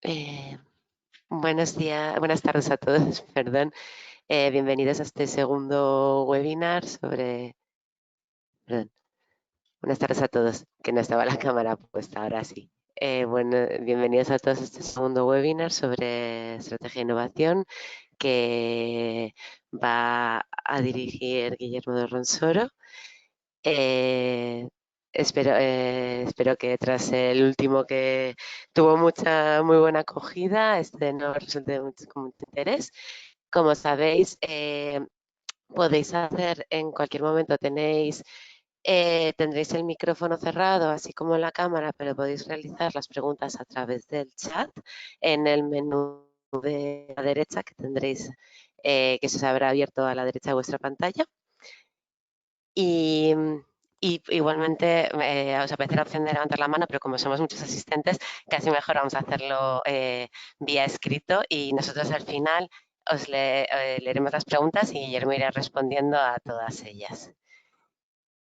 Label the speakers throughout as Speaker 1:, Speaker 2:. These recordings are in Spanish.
Speaker 1: Eh, Buenos días, buenas tardes a todos, perdón. Bienvenidos a este segundo webinar perdón, buenas tardes a todos, que no estaba la cámara puesta, ahora sí. Bienvenidos a todos a este segundo webinar sobre estrategia e innovación que va a dirigir Guillermo de Ronsoro. Eh, espero que tras el último que tuvo muy buena acogida, este no resulte con mucho interés. Como sabéis, podéis hacer en cualquier momento, tendréis el micrófono cerrado, así como la cámara, pero podéis realizar las preguntas a través del chat en el menú de la derecha que tendréis, que se os habrá abierto a la derecha de vuestra pantalla. Y, y igualmente os aparece la opción de levantar la mano, pero como somos muchos asistentes, casi mejor vamos a hacerlo vía escrito y nosotros al final leeremos las preguntas y Guillermo irá respondiendo a todas ellas.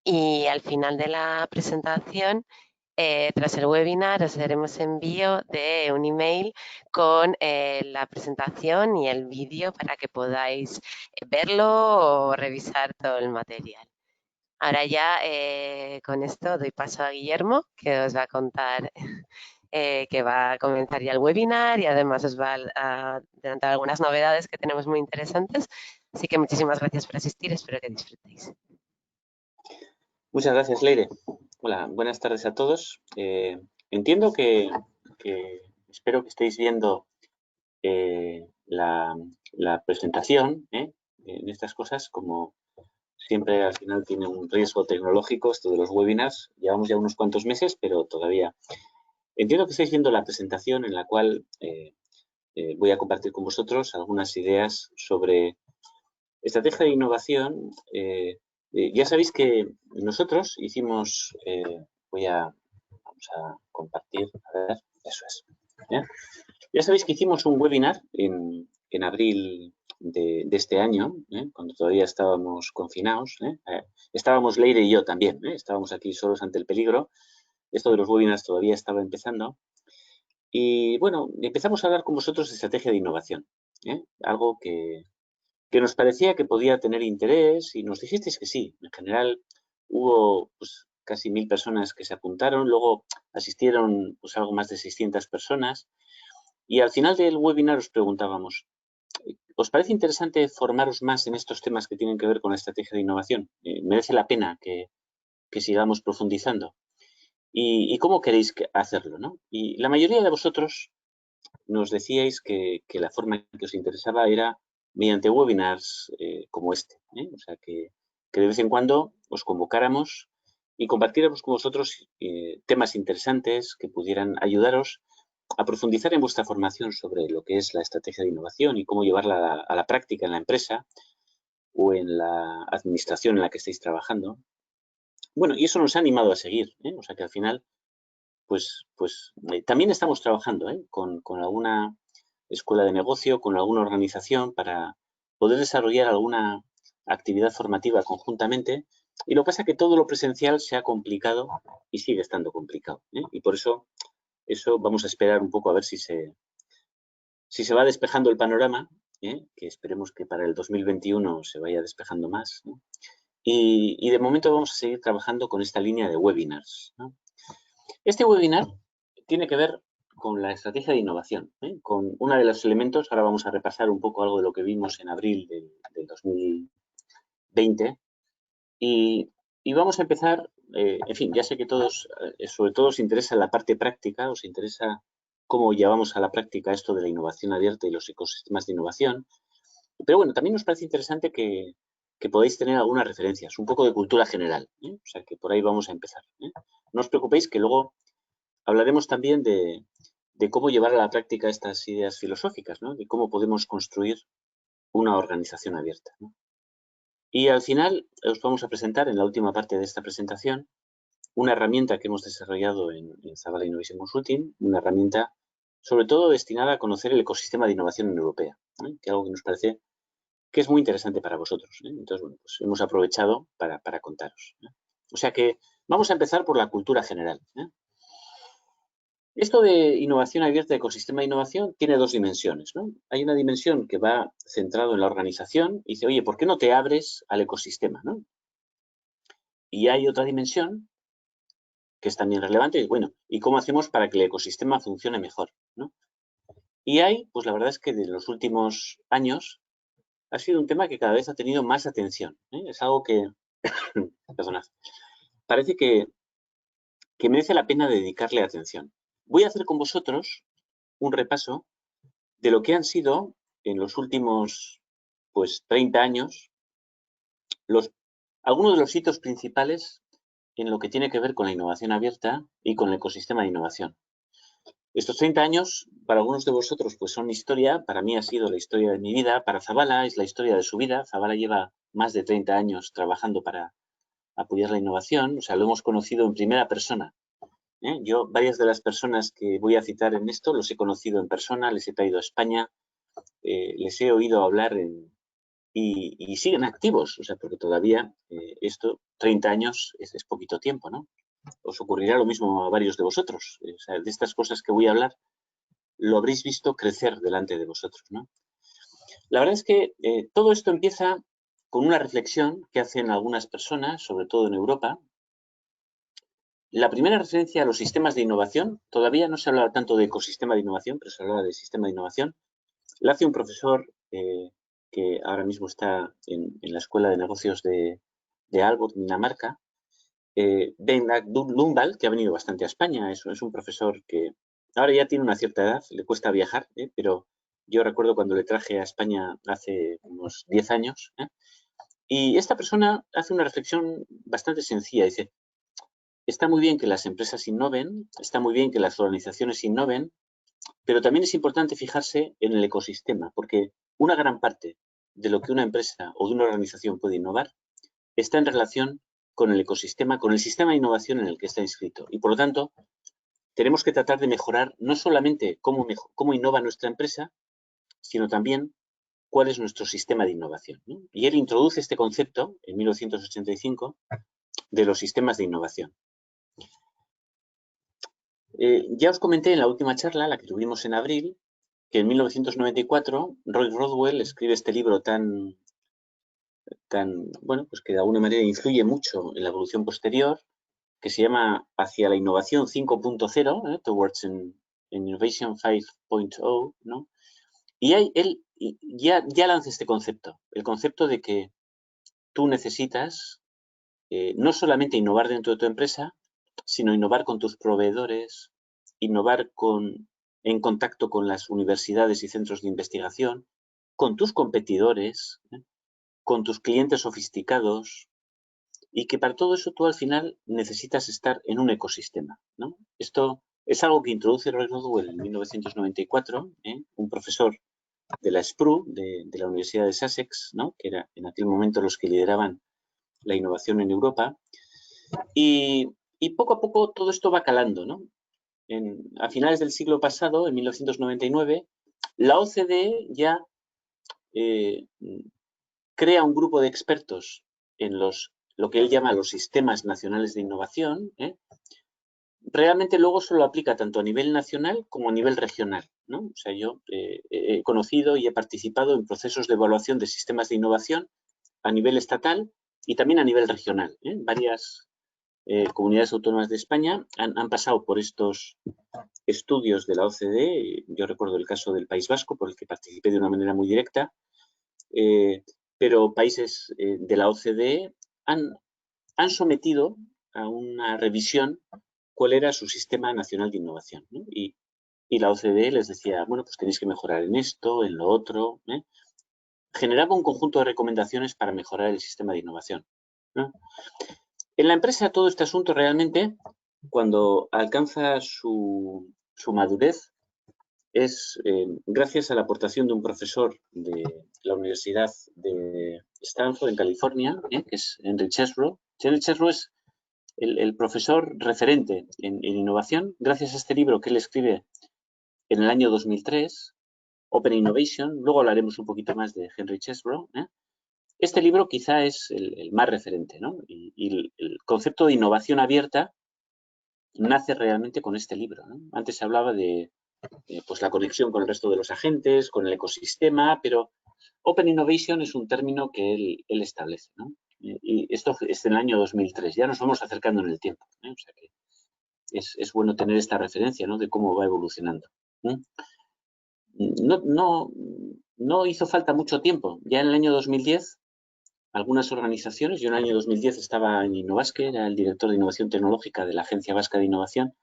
Speaker 1: Y al final de la presentación, tras el webinar, os haremos envío de un email con la presentación y el vídeo para que podáis verlo o revisar todo el material. Ahora ya con esto doy paso a Guillermo, que os va a contar que va a comenzar ya el webinar y además os va a adelantar algunas novedades que tenemos muy interesantes. Así que muchísimas gracias por asistir, espero que disfrutéis.
Speaker 2: Muchas gracias, Leire. Hola, buenas tardes a todos. Entiendo que espero que estéis viendo la presentación. En estas cosas, como siempre al final tiene un riesgo tecnológico esto de los webinars. Llevamos ya unos cuantos meses, pero todavía entiendo que estáis viendo la presentación en la cual voy a compartir con vosotros algunas ideas sobre estrategia de innovación. Ya sabéis que nosotros hicimos, vamos a compartir, a ver, eso es. Ya sabéis que hicimos un webinar en abril de este año, cuando todavía estábamos confinados. Estábamos Leire y yo también, estábamos aquí solos ante el peligro. Esto de los webinars todavía estaba empezando. Y bueno, empezamos a hablar con vosotros de estrategia de innovación, algo que nos parecía que podía tener interés y nos dijisteis que sí. En general hubo pues, casi 1000 personas que se apuntaron, luego asistieron pues, algo más de 600 personas y al final del webinar os preguntábamos, ¿os parece interesante formaros más en estos temas que tienen que ver con la estrategia de innovación? ¿Merece la pena que sigamos profundizando? ¿Y cómo queréis hacerlo? ¿No? Y la mayoría de vosotros nos decíais que la forma que os interesaba era mediante webinars como este. O sea, que de vez en cuando os convocáramos y compartiéramos con vosotros temas interesantes que pudieran ayudaros a profundizar en vuestra formación sobre lo que es la estrategia de innovación y cómo llevarla a la práctica en la empresa o en la administración en la que estáis trabajando. Bueno, y eso nos ha animado a seguir. O sea, que al final pues también estamos trabajando con alguna escuela de negocio, con alguna organización para poder desarrollar alguna actividad formativa conjuntamente. Y lo que pasa es que todo lo presencial se ha complicado y sigue estando complicado. Y por eso vamos a esperar un poco a ver si se va despejando el panorama, que esperemos que para el 2021 se vaya despejando más. Y de momento vamos a seguir trabajando con esta línea de webinars. Este webinar tiene que ver con la estrategia de innovación, con uno de los elementos. Ahora vamos a repasar un poco algo de lo que vimos en abril del 2020 y vamos a empezar, en fin, ya sé que todos, sobre todo os interesa la parte práctica, os interesa cómo llevamos a la práctica esto de la innovación abierta y los ecosistemas de innovación, pero bueno, también nos parece interesante que podáis tener algunas referencias, un poco de cultura general, o sea que por ahí vamos a empezar. No os preocupéis que luego hablaremos también de cómo llevar a la práctica estas ideas filosóficas, ¿no? De cómo podemos construir una organización abierta, ¿no? Y al final os vamos a presentar, en la última parte de esta presentación, una herramienta que hemos desarrollado en Zabala Innovation Consulting, una herramienta sobre todo destinada a conocer el ecosistema de innovación europea, que es algo que nos parece que es muy interesante para vosotros. Entonces, bueno, pues hemos aprovechado para contaros. O sea que vamos a empezar por la cultura general. Esto de innovación abierta, ecosistema de innovación, tiene dos dimensiones, ¿no? Hay una dimensión que va centrado en la organización y dice, oye, ¿por qué no te abres al ecosistema, ¿no? Y hay otra dimensión que es también relevante, y bueno, ¿y cómo hacemos para que el ecosistema funcione mejor, ¿no? Y hay, pues la verdad es que de los últimos años ha sido un tema que cada vez ha tenido más atención, ¿eh? Es algo que, perdonad, parece que merece la pena dedicarle atención. Voy a hacer con vosotros un repaso de lo que han sido en los últimos pues 30 años los, algunos de los hitos principales en lo que tiene que ver con la innovación abierta y con el ecosistema de innovación. Estos 30 años, para algunos de vosotros, pues son historia. Para mí ha sido la historia de mi vida. Para Zabala es la historia de su vida. Zabala lleva más de 30 años trabajando para apoyar la innovación. O sea, lo hemos conocido en primera persona, ¿eh? Yo, varias de las personas que voy a citar en esto, los he conocido en persona, les he traído a España, les he oído hablar y siguen activos. O sea, porque todavía esto, 30 años, es poquito tiempo, ¿no? Os ocurrirá lo mismo a varios de vosotros. O sea, de estas cosas que voy a hablar, lo habréis visto crecer delante de vosotros, ¿no? La verdad es que todo esto empieza con una reflexión que hacen algunas personas, sobre todo en Europa. La primera referencia a los sistemas de innovación, todavía no se hablaba tanto de ecosistema de innovación, pero se hablaba de sistema de innovación, la hace un profesor que ahora mismo está en la Escuela de Negocios de Aalborg, Dinamarca, Ben Lundvall, que ha venido bastante a España. Es un profesor que ahora ya tiene una cierta edad, le cuesta viajar, pero yo recuerdo cuando le traje a España hace unos 10 años. Y esta persona hace una reflexión bastante sencilla. Dice, está muy bien que las empresas innoven, está muy bien que las organizaciones innoven, pero también es importante fijarse en el ecosistema, porque una gran parte de lo que una empresa o de una organización puede innovar está en relación con el ecosistema, con el sistema de innovación en el que está inscrito. Y por lo tanto, tenemos que tratar de mejorar no solamente cómo innova nuestra empresa, sino también cuál es nuestro sistema de innovación, ¿no? Y él introduce este concepto en 1985 de los sistemas de innovación. Ya os comenté en la última charla, la que tuvimos en abril, que en 1994 Roy Rodwell escribe este libro bueno, pues que de alguna manera influye mucho en la evolución posterior, que se llama Hacia la innovación 5.0, Towards an Innovation 5.0, ¿no? Y él ya lanza este concepto, el concepto de que tú necesitas no solamente innovar dentro de tu empresa, sino innovar con tus proveedores, innovar en contacto con las universidades y centros de investigación, con tus competidores, con tus clientes sofisticados, y que para todo eso tú al final necesitas estar en un ecosistema, ¿no? Esto es algo que introduce Roy Rodwell en 1994, un profesor de la SPRU, de la Universidad de Sussex, ¿no? Que era en aquel momento los que lideraban la innovación en Europa, y, y poco a poco todo esto va calando, ¿no? A finales del siglo pasado, en 1999, la OCDE ya eh, crea un grupo de expertos en lo que él llama los sistemas nacionales de innovación. Realmente luego se lo aplica tanto a nivel nacional como a nivel regional, ¿no? O sea, yo he conocido y he participado en procesos de evaluación de sistemas de innovación a nivel estatal y también a nivel regional. Varias comunidades autónomas de España han pasado por estos estudios de la OCDE. Yo recuerdo el caso del País Vasco, por el que participé de una manera muy directa, pero países de la OCDE han sometido a una revisión cuál era su sistema nacional de innovación, ¿no? Y la OCDE les decía, bueno, pues tenéis que mejorar en esto, en lo otro. Generaba un conjunto de recomendaciones para mejorar el sistema de innovación, ¿no? En la empresa todo este asunto realmente, cuando alcanza su madurez, es gracias a la aportación de un profesor de la Universidad de Stanford, en California, que es Henry Chesbrough. Henry Chesbrough es el profesor referente en innovación, gracias a este libro que él escribe en el año 2003, Open Innovation. Luego hablaremos un poquito más de Henry Chesbrough. Este libro quizá es el más referente, ¿no? Y el concepto de innovación abierta nace realmente con este libro, ¿no? Antes se hablaba de pues la conexión con el resto de los agentes, con el ecosistema, pero Open Innovation es un término que él establece, ¿no? Y esto es del año 2003, ya nos vamos acercando en el tiempo, ¿eh? O sea que es bueno tener esta referencia, ¿no? De cómo va evolucionando. ¿Eh? No hizo falta mucho tiempo. Ya en el año 2010, algunas organizaciones, yo en el año 2010 estaba en Innovasque, era el director de innovación tecnológica de la Agencia Vasca de Innovación,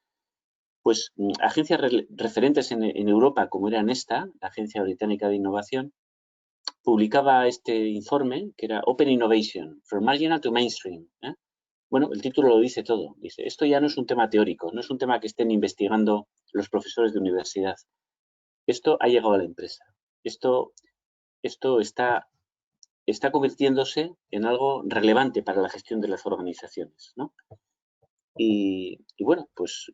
Speaker 2: pues agencias referentes en Europa, como era Nesta, la Agencia Británica de Innovación, publicaba este informe que era Open Innovation, From Marginal to Mainstream. ¿Eh? Bueno, el título lo dice todo. Dice, esto ya no es un tema teórico, no es un tema que estén investigando los profesores de universidad. Esto ha llegado a la empresa. Esto está convirtiéndose en algo relevante para la gestión de las organizaciones, ¿no? Y bueno, pues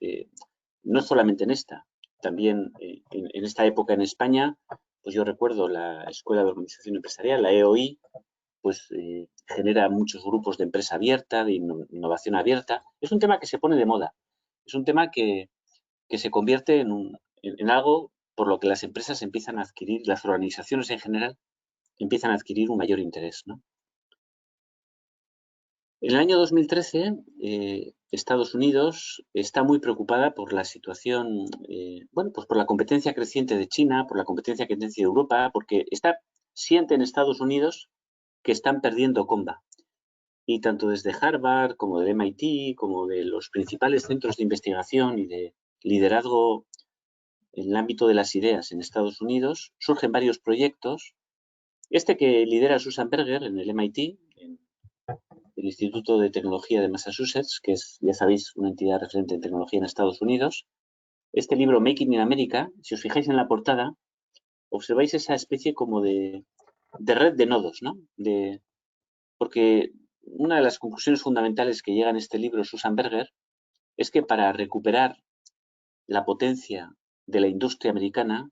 Speaker 2: no solamente en esta, también en esta época en España, pues yo recuerdo la Escuela de Organización Empresarial, la EOI, pues genera muchos grupos de empresa abierta, de innovación abierta. Es un tema que se pone de moda, es un tema que se convierte en algo por lo que las empresas empiezan a adquirir, las organizaciones en general, empiezan a adquirir un mayor interés, ¿no? En el año 2013, Estados Unidos está muy preocupada por la situación, bueno, pues por la competencia creciente de China, por la competencia creciente de Europa, porque siente en Estados Unidos que están perdiendo comba. Y tanto desde Harvard como del MIT, como de los principales centros de investigación y de liderazgo en el ámbito de las ideas en Estados Unidos, surgen varios proyectos. Este que lidera Susan Berger en el MIT, en el Instituto de Tecnología de Massachusetts, que es, ya sabéis, una entidad referente en tecnología en Estados Unidos. Este libro, Making in America, si os fijáis en la portada, observáis esa especie como de red de nodos, ¿no? Porque una de las conclusiones fundamentales que llega en este libro Susan Berger es que para recuperar la potencia de la industria americana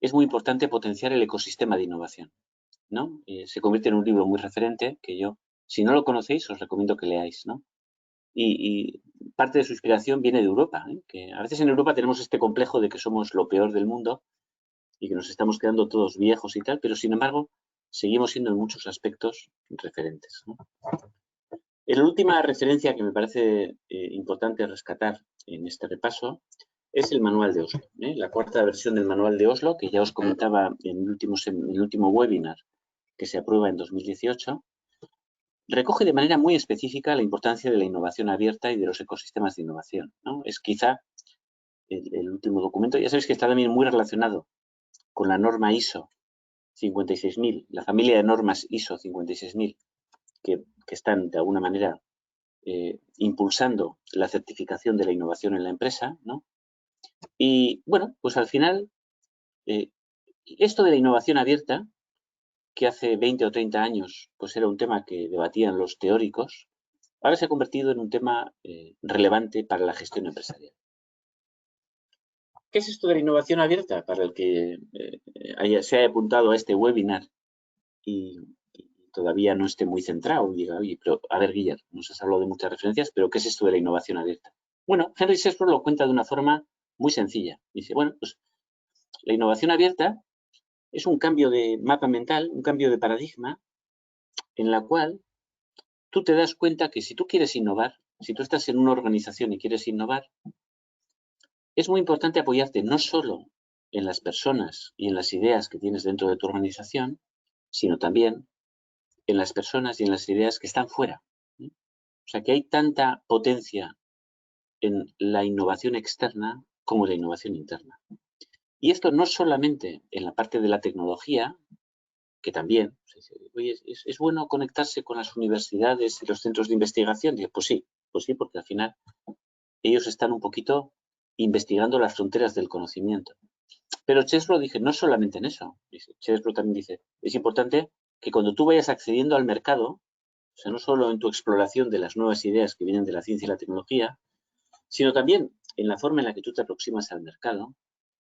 Speaker 2: es muy importante potenciar el ecosistema de innovación, ¿no? Se convierte en un libro muy referente que yo, si no lo conocéis, os recomiendo que leáis, ¿no? Y parte de su inspiración viene de Europa, ¿eh? Que a veces en Europa tenemos este complejo de que somos lo peor del mundo y que nos estamos quedando todos viejos y tal, pero sin embargo seguimos siendo en muchos aspectos referentes, ¿no? La última referencia que me parece importante rescatar en este repaso es el Manual de Oslo, ¿eh? La cuarta versión del Manual de Oslo, que ya os comentaba en el último webinar que se aprueba en 2018, recoge de manera muy específica la importancia de la innovación abierta y de los ecosistemas de innovación, ¿no? Es quizá el último documento, ya sabéis que está también muy relacionado con la norma ISO 56000, la familia de normas ISO 56000, que están de alguna manera impulsando la certificación de la innovación en la empresa, ¿no? Y bueno, pues al final, esto de la innovación abierta, que hace 20 o 30 años pues era un tema que debatían los teóricos, ahora se ha convertido en un tema relevante para la gestión empresarial. ¿Qué es esto de la innovación abierta? Para el que se haya apuntado a este webinar y todavía no esté muy centrado y diga, oye, pero a ver, Guillermo, nos has hablado de muchas referencias, pero ¿qué es esto de la innovación abierta? Bueno, Henry Shepard lo cuenta de una forma muy sencilla. Dice, bueno, pues la innovación abierta es un cambio de mapa mental, un cambio de paradigma, en la cual tú te das cuenta que si tú quieres innovar, si tú estás en una organización y quieres innovar, es muy importante apoyarte no solo en las personas y en las ideas que tienes dentro de tu organización, sino también en las personas y en las ideas que están fuera. O sea, que hay tanta potencia en la innovación externa como la innovación interna. Y esto no solamente en la parte de la tecnología, que también, oye, es bueno conectarse con las universidades y los centros de investigación. Digo, pues sí, porque al final ellos están un poquito investigando las fronteras del conocimiento. Pero Chesbro dice, no solamente en eso. Chesbro también dice, es importante que cuando tú vayas accediendo al mercado, o sea, no solo en tu exploración de las nuevas ideas que vienen de la ciencia y la tecnología, sino también en la forma en la que tú te aproximas al mercado,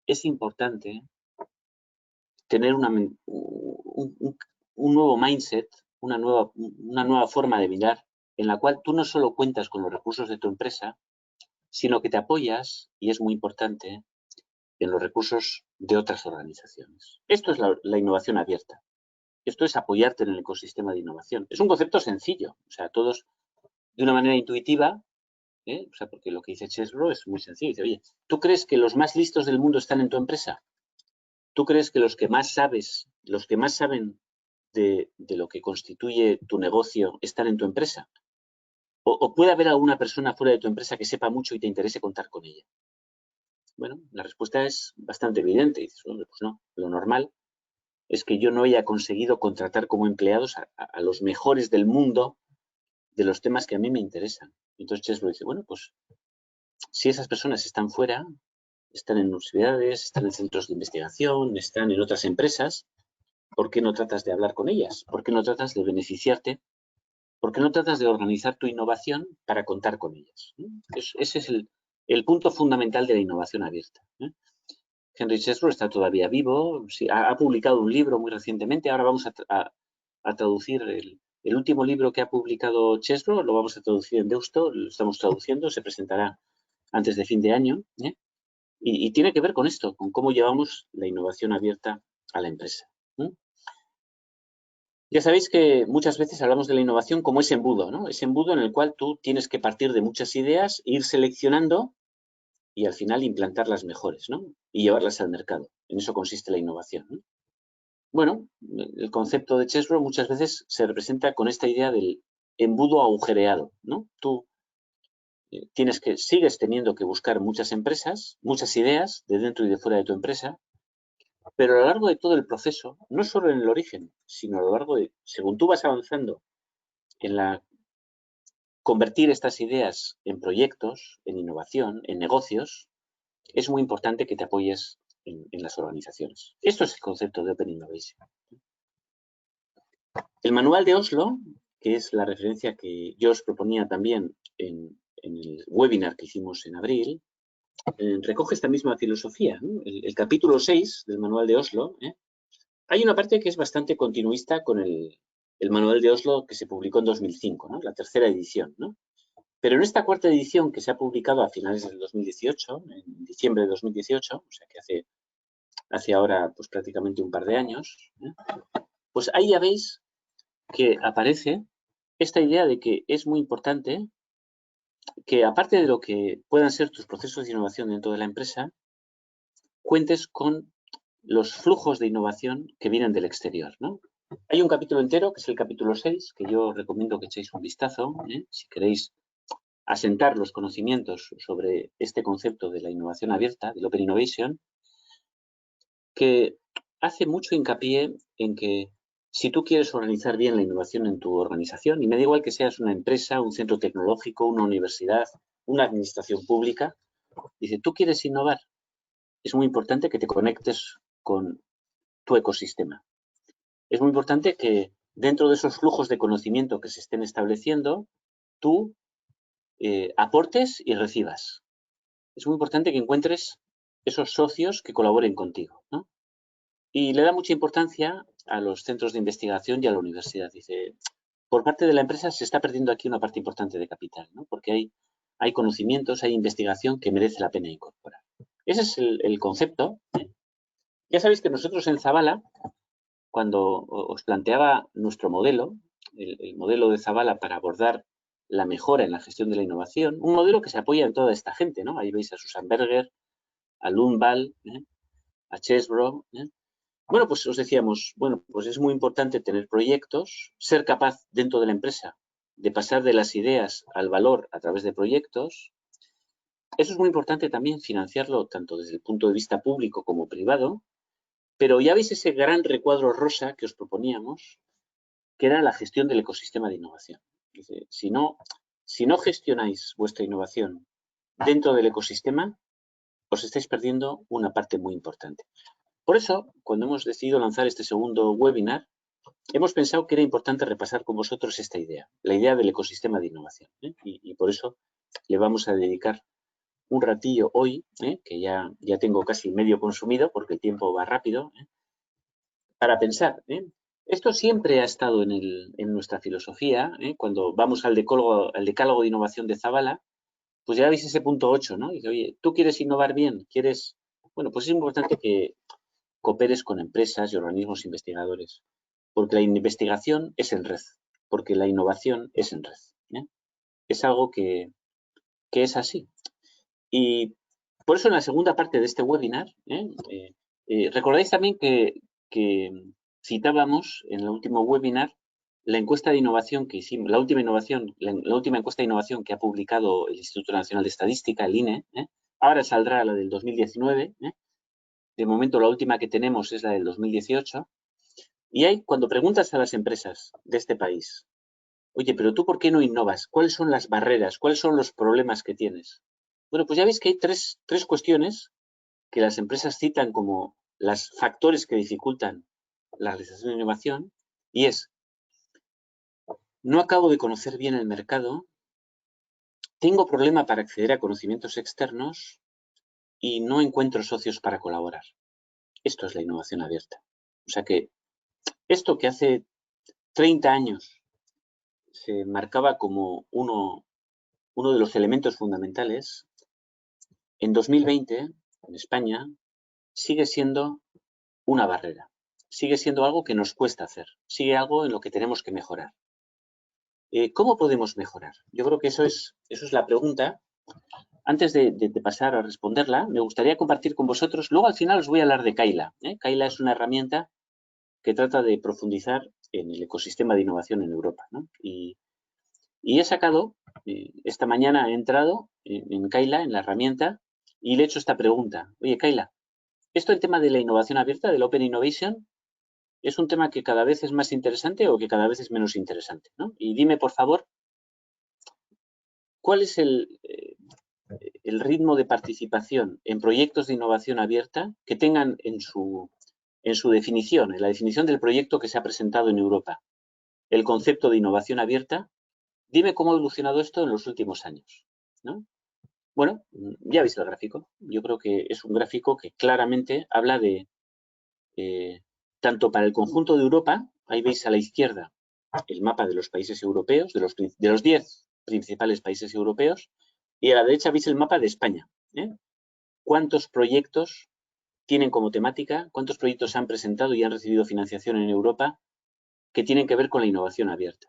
Speaker 2: es importante tener un nuevo mindset, una nueva forma de mirar, en la cual tú no solo cuentas con los recursos de tu empresa, sino que te apoyas, y es muy importante, en los recursos de otras organizaciones. Esto es la innovación abierta. Esto es apoyarte en el ecosistema de innovación. Es un concepto sencillo, o sea, todos de una manera intuitiva, o sea, porque lo que dice Chesbro es muy sencillo. Dice, oye, ¿tú crees que los más listos del mundo están en tu empresa? ¿Tú crees que los que más sabes, los que más saben de lo que constituye tu negocio están en tu empresa? ¿O puede haber alguna persona fuera de tu empresa que sepa mucho y te interese contar con ella? Bueno, la respuesta es bastante evidente. Dices, hombre, pues no, lo normal es que yo no haya conseguido contratar como empleados a los mejores del mundo de los temas que a mí me interesan. Entonces Chesbro dice, bueno, pues si esas personas están fuera, están en universidades, están en centros de investigación, están en otras empresas, ¿por qué no tratas de hablar con ellas? ¿Por qué no tratas de beneficiarte? ¿Por qué no tratas de organizar tu innovación para contar con ellas? Ese es el punto fundamental de la innovación abierta. Henry Chesbro está todavía vivo, sí, ha publicado un libro muy recientemente, ahora vamos a traducir el último libro que ha publicado Chesbro, lo vamos a traducir en Deusto, lo estamos traduciendo, se presentará antes de fin de año, y tiene que ver con esto, con cómo llevamos la innovación abierta a la empresa. Ya sabéis que muchas veces hablamos de la innovación como ese embudo, ¿no? Ese embudo en el cual tú tienes que partir de muchas ideas, ir seleccionando y al final implantar las mejores, ¿no? Y llevarlas al mercado. En eso consiste la innovación, ¿no? Bueno, el concepto de Chesbro muchas veces se representa con esta idea del embudo agujereado, ¿no? Tú sigues teniendo que buscar muchas empresas, muchas ideas de dentro y de fuera de tu empresa, pero a lo largo de todo el proceso, no solo en el origen, sino a lo largo de, según tú vas avanzando en la convertir estas ideas en proyectos, en innovación, en negocios, es muy importante que te apoyes en las organizaciones. Esto es el concepto de Open Innovation. El manual de Oslo, que es la referencia que yo os proponía también en el webinar que hicimos en abril, recoge esta misma filosofía, ¿no? El capítulo 6 del manual de Oslo, hay una parte que es bastante continuista con el manual de Oslo que se publicó en 2005, ¿no? La tercera edición, ¿no? Pero en esta cuarta edición que se ha publicado a finales del 2018, en diciembre de 2018, o sea que hace ahora pues prácticamente un par de años, pues ahí ya veis que aparece esta idea de que es muy importante que, aparte de lo que puedan ser tus procesos de innovación dentro de la empresa, cuentes con los flujos de innovación que vienen del exterior, ¿no? Hay un capítulo entero, que es el capítulo 6, que yo recomiendo que echéis un vistazo, si queréis asentar los conocimientos sobre este concepto de la innovación abierta, del Open Innovation, que hace mucho hincapié en que si tú quieres organizar bien la innovación en tu organización, y me da igual que seas una empresa, un centro tecnológico, una universidad, una administración pública, dice, tú quieres innovar, es muy importante que te conectes con tu ecosistema. Es muy importante que dentro de esos flujos de conocimiento que se estén estableciendo, tú aportes y recibas. Es muy importante que encuentres esos socios que colaboren contigo, ¿no? Y le da mucha importancia a los centros de investigación y a la universidad. Dice, por parte de la empresa se está perdiendo aquí una parte importante de capital, ¿no? Porque hay conocimientos, hay investigación que merece la pena incorporar. Ese es el concepto. Ya sabéis que nosotros en Zabala, cuando os planteaba nuestro modelo, el modelo de Zabala para abordar la mejora en la gestión de la innovación, un modelo que se apoya en toda esta gente, ¿no? Ahí veis a Susan Berger, a Lundvall, a Chesbro. Bueno, pues os decíamos, bueno, pues es muy importante tener proyectos, ser capaz dentro de la empresa de pasar de las ideas al valor a través de proyectos. Eso es muy importante también financiarlo tanto desde el punto de vista público como privado, pero ya veis ese gran recuadro rosa que os proponíamos, que era la gestión del ecosistema de innovación. Dice, si no gestionáis vuestra innovación dentro del ecosistema, os estáis perdiendo una parte muy importante. Por eso, cuando hemos decidido lanzar este segundo webinar, hemos pensado que era importante repasar con vosotros esta idea, la idea del ecosistema de innovación. Y por eso le vamos a dedicar un ratillo hoy, que ya tengo casi medio consumido porque el tiempo va rápido, para pensar. Esto siempre ha estado en nuestra filosofía. Cuando vamos al decálogo de innovación de Zabala, pues ya veis ese punto 8, ¿no? Dice, oye, ¿tú quieres innovar bien? ¿Quieres...? Bueno, pues es importante que cooperes con empresas y organismos investigadores, porque la investigación es en red, porque la innovación es en red. ¿Eh? Es algo que es así. Y por eso en la segunda parte de este webinar, recordáis también que citábamos en el último webinar la encuesta de innovación que hicimos, la última encuesta de innovación que ha publicado el Instituto Nacional de Estadística, el INE. Ahora saldrá la del 2019. De momento la última que tenemos es la del 2018. Y hay, cuando preguntas a las empresas de este país, oye, pero tú ¿por qué no innovas? ¿Cuáles son las barreras? ¿Cuáles son los problemas que tienes? Bueno, pues ya veis que hay tres cuestiones que las empresas citan como los factores que dificultan la realización de innovación, y es, no acabo de conocer bien el mercado, tengo problema para acceder a conocimientos externos y no encuentro socios para colaborar. Esto es la innovación abierta. O sea que esto que hace 30 años se marcaba como uno de los elementos fundamentales, en 2020, en España, sigue siendo una barrera. Sigue siendo algo que nos cuesta hacer. Sigue algo en lo que tenemos que mejorar. ¿Cómo podemos mejorar? Yo creo que eso es la pregunta. Antes de pasar a responderla, me gustaría compartir con vosotros, luego al final os voy a hablar de Kaila. Kaila es una herramienta que trata de profundizar en el ecosistema de innovación en Europa, ¿no? Y he sacado, esta mañana he entrado en Kaila, en la herramienta, y le he hecho esta pregunta. Oye, Kaila, ¿esto el tema de la innovación abierta, del Open Innovation, es un tema que cada vez es más interesante o que cada vez es menos interesante, ¿no? Y dime, por favor, ¿cuál es el ritmo de participación en proyectos de innovación abierta que tengan en su definición, en la definición del proyecto que se ha presentado en Europa, el concepto de innovación abierta? Dime cómo ha evolucionado esto en los últimos años, ¿no? Bueno, ya veis el gráfico. Yo creo que es un gráfico que claramente habla de, tanto para el conjunto de Europa, ahí veis a la izquierda el mapa de los países europeos, de los 10 principales países europeos, y a la derecha veis el mapa de España. ¿Cuántos proyectos tienen como temática, cuántos proyectos se han presentado y han recibido financiación en Europa que tienen que ver con la innovación abierta?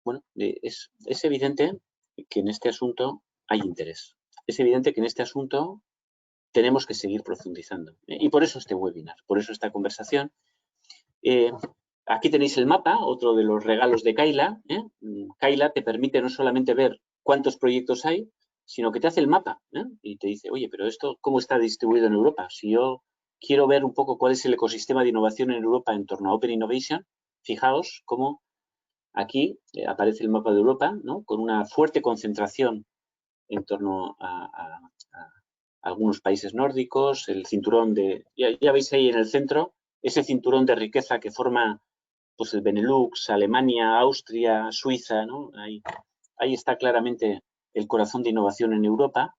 Speaker 2: Bueno, es evidente que en este asunto hay interés. Es evidente que en este asunto tenemos que seguir profundizando. Y por eso este webinar, por eso esta conversación. Aquí tenéis el mapa, otro de los regalos de Kaila. Kaila te permite no solamente ver cuántos proyectos hay, sino que te hace el mapa y te dice, oye, pero esto, ¿cómo está distribuido en Europa? Si yo quiero ver un poco cuál es el ecosistema de innovación en Europa en torno a Open Innovation, fijaos cómo aquí aparece el mapa de Europa, ¿no? Con una fuerte concentración en torno a algunos países nórdicos, el cinturón de, ya veis ahí en el centro, ese cinturón de riqueza que forma pues el Benelux, Alemania, Austria, Suiza, ¿no? Ahí está claramente el corazón de innovación en Europa.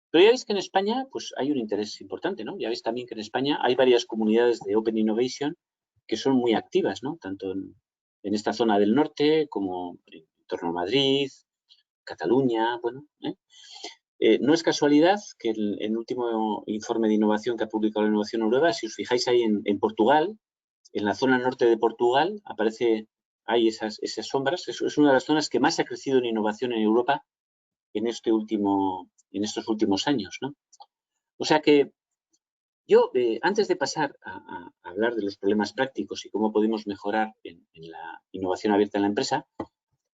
Speaker 2: Pero ya veis que en España pues hay un interés importante, ¿no? Ya veis también que en España hay varias comunidades de Open Innovation que son muy activas, ¿no? Tanto en esta zona del norte como en torno a Madrid, Cataluña, bueno. No es casualidad que el último informe de innovación que ha publicado la Innovación Europa, si os fijáis ahí en Portugal, en la zona norte de Portugal, hay esas sombras. Es una de las zonas que más ha crecido en innovación en Europa en estos últimos años, ¿no? O sea que yo, antes de pasar a hablar de los problemas prácticos y cómo podemos mejorar en la innovación abierta en la empresa,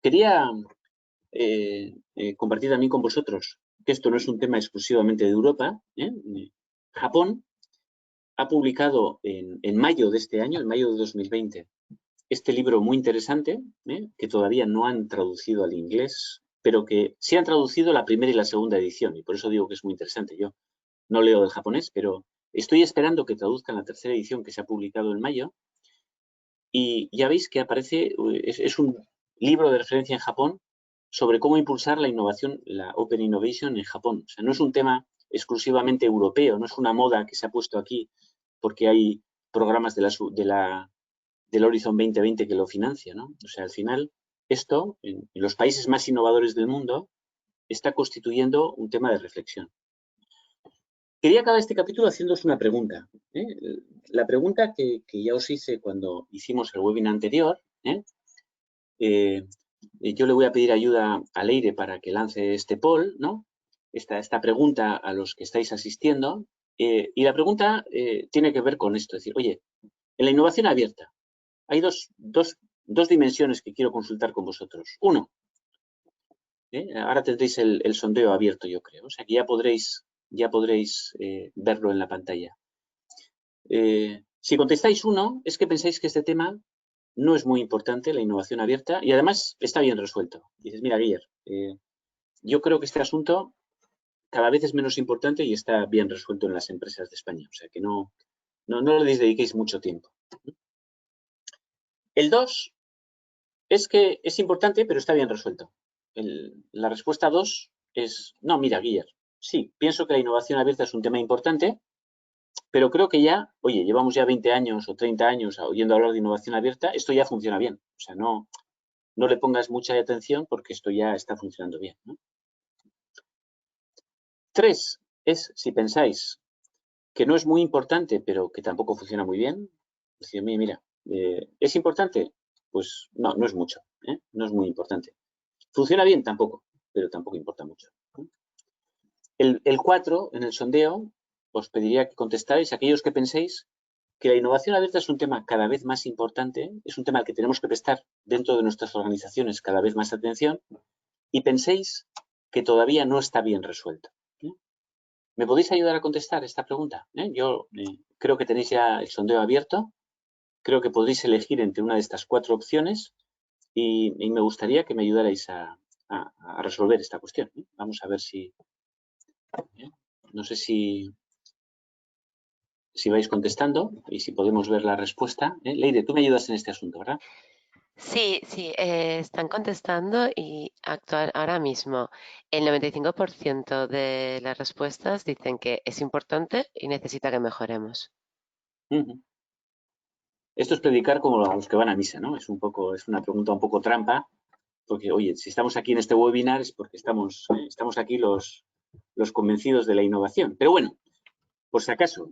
Speaker 2: quería compartir también con vosotros que esto no es un tema exclusivamente de Europa. Japón ha publicado en mayo de este año, en mayo de 2020, este libro muy interesante, que todavía no han traducido al inglés, pero que sí han traducido la primera y la segunda edición, y por eso digo que es muy interesante. Yo no leo del japonés, pero estoy esperando que traduzcan la tercera edición que se ha publicado en mayo, y ya veis que aparece, es un libro de referencia en Japón sobre cómo impulsar la innovación, la Open Innovation en Japón. O sea, no es un tema exclusivamente europeo, no es una moda que se ha puesto aquí porque hay programas del Horizon 2020 que lo financia, ¿no? O sea, al final, esto, en los países más innovadores del mundo, está constituyendo un tema de reflexión. Quería acabar este capítulo haciéndoos una pregunta. La pregunta que ya os hice cuando hicimos el webinar anterior. Yo le voy a pedir ayuda a Leire para que lance este poll, ¿no? Esta pregunta a los que estáis asistiendo. Y la pregunta tiene que ver con esto. Es decir, oye, en la innovación abierta hay dos dimensiones que quiero consultar con vosotros. Uno, ahora tendréis el sondeo abierto, yo creo. O sea que ya podréis verlo en la pantalla. Si contestáis uno, es que pensáis que este tema no es muy importante, la innovación abierta, y además está bien resuelto. Dices, mira, Guiller, yo creo que este asunto cada vez es menos importante y está bien resuelto en las empresas de España. O sea que no le dediquéis mucho tiempo. El 2 es que es importante, pero está bien resuelto. La respuesta 2 es, no, mira, Guiller, sí, pienso que la innovación abierta es un tema importante, pero creo que ya, oye, llevamos ya 20 años o 30 años oyendo hablar de innovación abierta, esto ya funciona bien. O sea, no le pongas mucha atención porque esto ya está funcionando bien, ¿no? 3 es, si pensáis que no es muy importante, pero que tampoco funciona muy bien, decir, mira, ¿es importante? Pues no es mucho, no es muy importante. ¿Funciona bien? Tampoco, pero tampoco importa mucho. El 4, en el sondeo, os pediría que contestáis aquellos que penséis que la innovación abierta es un tema cada vez más importante, es un tema al que tenemos que prestar dentro de nuestras organizaciones cada vez más atención y penséis que todavía no está bien resuelto. ¿Me podéis ayudar a contestar esta pregunta? Yo creo que tenéis ya el sondeo abierto, creo que podréis elegir entre una de estas 4 opciones y me gustaría que me ayudarais a resolver esta cuestión. Vamos a ver si... No sé si vais contestando y si podemos ver la respuesta. Leire, tú me ayudas en este asunto, ¿verdad?
Speaker 1: Sí, sí, están contestando y ahora mismo el 95% de las respuestas dicen que es importante y necesita que mejoremos.
Speaker 2: Esto es predicar como a los que van a misa, ¿no? Es una pregunta un poco trampa, porque, oye, si estamos aquí en este webinar es porque estamos aquí los convencidos de la innovación. Pero bueno, por si acaso,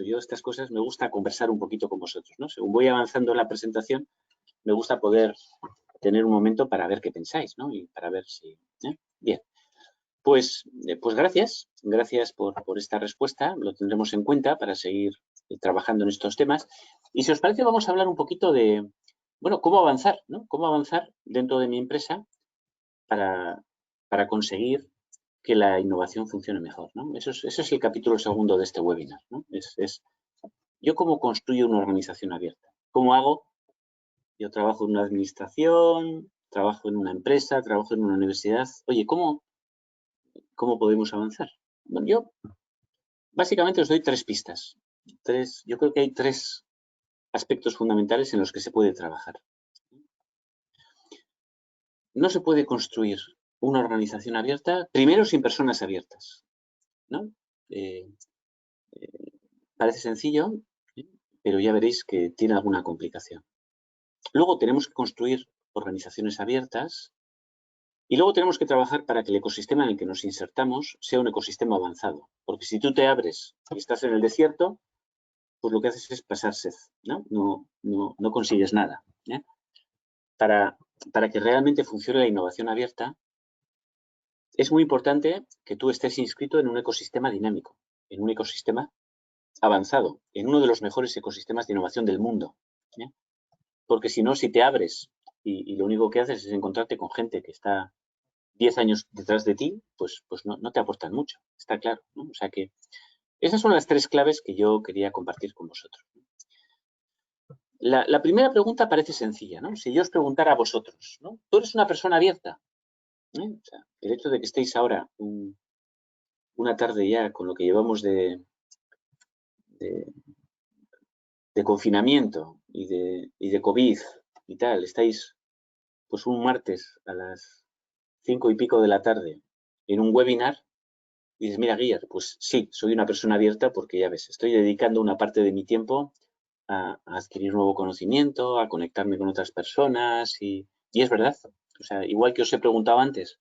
Speaker 2: yo estas cosas me gusta conversar un poquito con vosotros, ¿no? Según voy avanzando en la presentación, me gusta poder tener un momento para ver qué pensáis, ¿no? Y para ver si... Bien. Pues gracias por esta respuesta, lo tendremos en cuenta para seguir trabajando en estos temas. Y si os parece, vamos a hablar un poquito de, bueno, cómo avanzar, ¿no? Cómo avanzar dentro de mi empresa para conseguir que la innovación funcione mejor, ¿no? Eso es el capítulo segundo de este webinar, ¿no? Yo cómo construyo una organización abierta. ¿Cómo hago? Yo trabajo en una administración, trabajo en una empresa, trabajo en una universidad. Oye, ¿cómo podemos avanzar? Bueno, yo básicamente os doy 3 pistas. Yo creo que hay 3 aspectos fundamentales en los que se puede trabajar. No se puede construir una organización abierta, primero sin personas abiertas, ¿no? Parece sencillo, pero ya veréis que tiene alguna complicación. Luego tenemos que construir organizaciones abiertas y luego tenemos que trabajar para que el ecosistema en el que nos insertamos sea un ecosistema avanzado. Porque si tú te abres y estás en el desierto, pues lo que haces es pasar sed, ¿no? No consigues nada. Para que realmente funcione la innovación abierta, es muy importante que tú estés inscrito en un ecosistema dinámico, en un ecosistema avanzado, en uno de los mejores ecosistemas de innovación del mundo. Porque si no, si te abres y lo único que haces es encontrarte con gente que está 10 años detrás de ti, pues no te aportan mucho, está claro, ¿no? O sea que esas son las 3 claves que yo quería compartir con vosotros. La primera pregunta parece sencilla, ¿no? Si yo os preguntara a vosotros, ¿no? ¿Tú eres una persona abierta? O sea, el hecho de que estéis ahora una tarde ya con lo que llevamos de confinamiento y de COVID y tal, estáis pues un martes a las 5 y pico de la tarde en un webinar y dices, mira, Guillermo, pues sí, soy una persona abierta porque ya ves, estoy dedicando una parte de mi tiempo a adquirir nuevo conocimiento, a conectarme con otras personas y es verdad. O sea, igual que os he preguntado antes,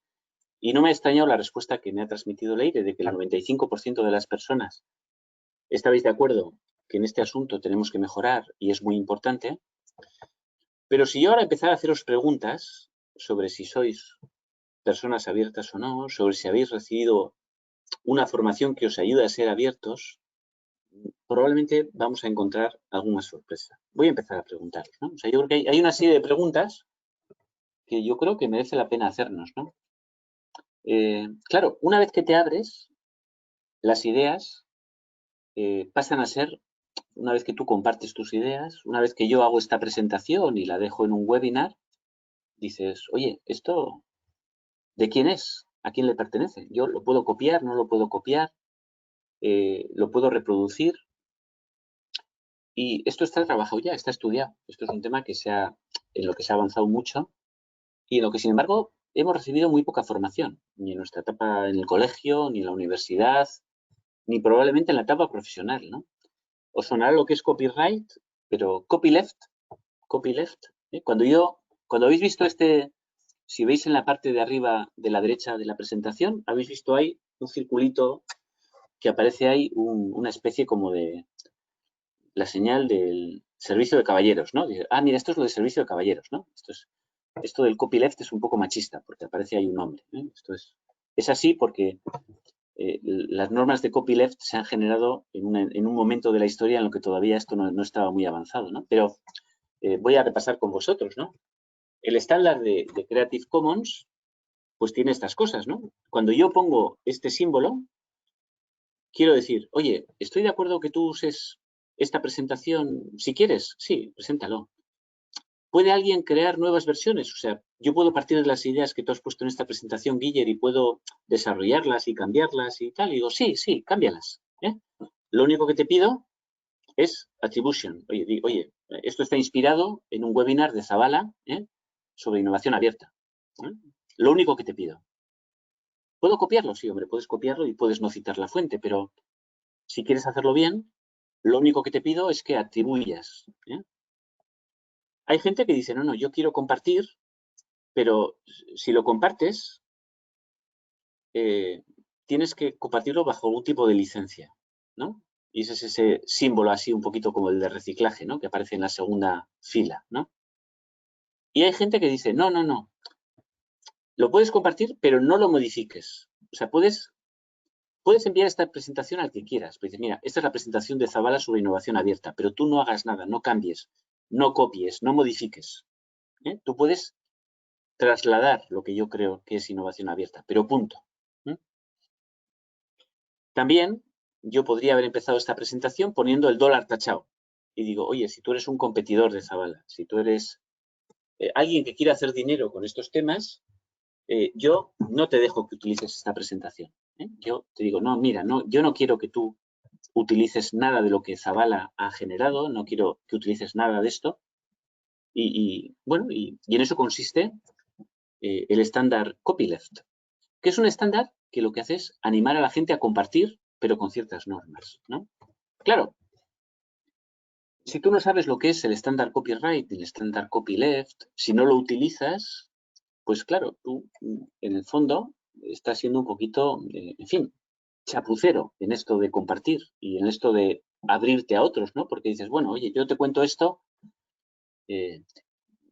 Speaker 2: Y no me ha extrañado la respuesta que me ha transmitido Leire, de que el 95% de las personas estabais de acuerdo que en este asunto tenemos que mejorar y es muy importante. Pero si yo ahora empezara a haceros preguntas sobre si sois personas abiertas o no, sobre si habéis recibido una formación que os ayude a ser abiertos, probablemente vamos a encontrar alguna sorpresa. Voy a empezar a preguntaros, ¿no? O sea, yo creo que hay una serie de preguntas que yo creo que merece la pena hacernos, ¿no? Claro, una vez que te abres, las ideas pasan a ser, una vez que tú compartes tus ideas, una vez que yo hago esta presentación y la dejo en un webinar, dices, oye, ¿esto de quién es? ¿A quién le pertenece? ¿Yo lo puedo copiar? ¿No lo puedo copiar? ¿Lo puedo reproducir? Y esto está trabajado ya, está estudiado. Esto es un tema en lo que se ha avanzado mucho y en lo que, sin embargo, hemos recibido muy poca formación, ni en nuestra etapa en el colegio, ni en la universidad, ni probablemente en la etapa profesional, ¿no? Os sonará lo que es copyright, pero copyleft, cuando habéis visto si veis en la parte de arriba de la derecha de la presentación, habéis visto ahí un circulito que aparece ahí, una especie como de la señal del servicio de caballeros, ¿no? Dice, mira, esto es lo de servicio de caballeros, ¿no? Esto del copyleft es un poco machista, porque aparece ahí un hombre, ¿eh? Es así porque las normas de copyleft se han generado en un momento de la historia en lo que todavía esto no estaba muy avanzado, ¿no? Pero voy a repasar con vosotros, ¿no? El estándar de Creative Commons, pues tiene estas cosas, ¿no? Cuando yo pongo este símbolo, quiero decir, oye, estoy de acuerdo que tú uses esta presentación, si quieres, sí, preséntalo. ¿Puede alguien crear nuevas versiones? O sea, yo puedo partir de las ideas que tú has puesto en esta presentación, Guiller, y puedo desarrollarlas y cambiarlas y tal. Y digo, sí, cámbialas. ¿Eh? Lo único que te pido es attribution. Oye, esto está inspirado en un webinar de Zavala sobre innovación abierta. Lo único que te pido. ¿Puedo copiarlo? Sí, hombre, puedes copiarlo y puedes no citar la fuente, pero si quieres hacerlo bien, lo único que te pido es que atribuyas. Hay gente que dice, no, yo quiero compartir, pero si lo compartes, tienes que compartirlo bajo un tipo de licencia, ¿no? Y ese es ese símbolo así un poquito como el de reciclaje, ¿no? Que aparece en la segunda fila, ¿no? Y hay gente que dice, no, lo puedes compartir, pero no lo modifiques. O sea, puedes enviar esta presentación al que quieras. Pues dices, mira, esta es la presentación de Zavala sobre innovación abierta, pero tú no hagas nada, no cambies, no copies, no modifiques. Tú puedes trasladar lo que yo creo que es innovación abierta, pero punto. También yo podría haber empezado esta presentación poniendo el dólar tachado. Y digo, oye, si tú eres un competidor de Zavala, si tú eres alguien que quiere hacer dinero con estos temas, yo no te dejo que utilices esta presentación. Yo te digo, no, mira, yo no quiero que tú utilices nada de lo que Zavala ha generado, no quiero que utilices nada de esto. Y en eso consiste el estándar copyleft, que es un estándar que lo que hace es animar a la gente a compartir, pero con ciertas normas, ¿no? Claro, si tú no sabes lo que es el estándar copyright, el estándar copyleft, si no lo utilizas, pues claro, tú en el fondo estás siendo un poquito, en fin, chapucero en esto de compartir y en esto de abrirte a otros, ¿no? Porque dices, bueno, oye, yo te cuento esto,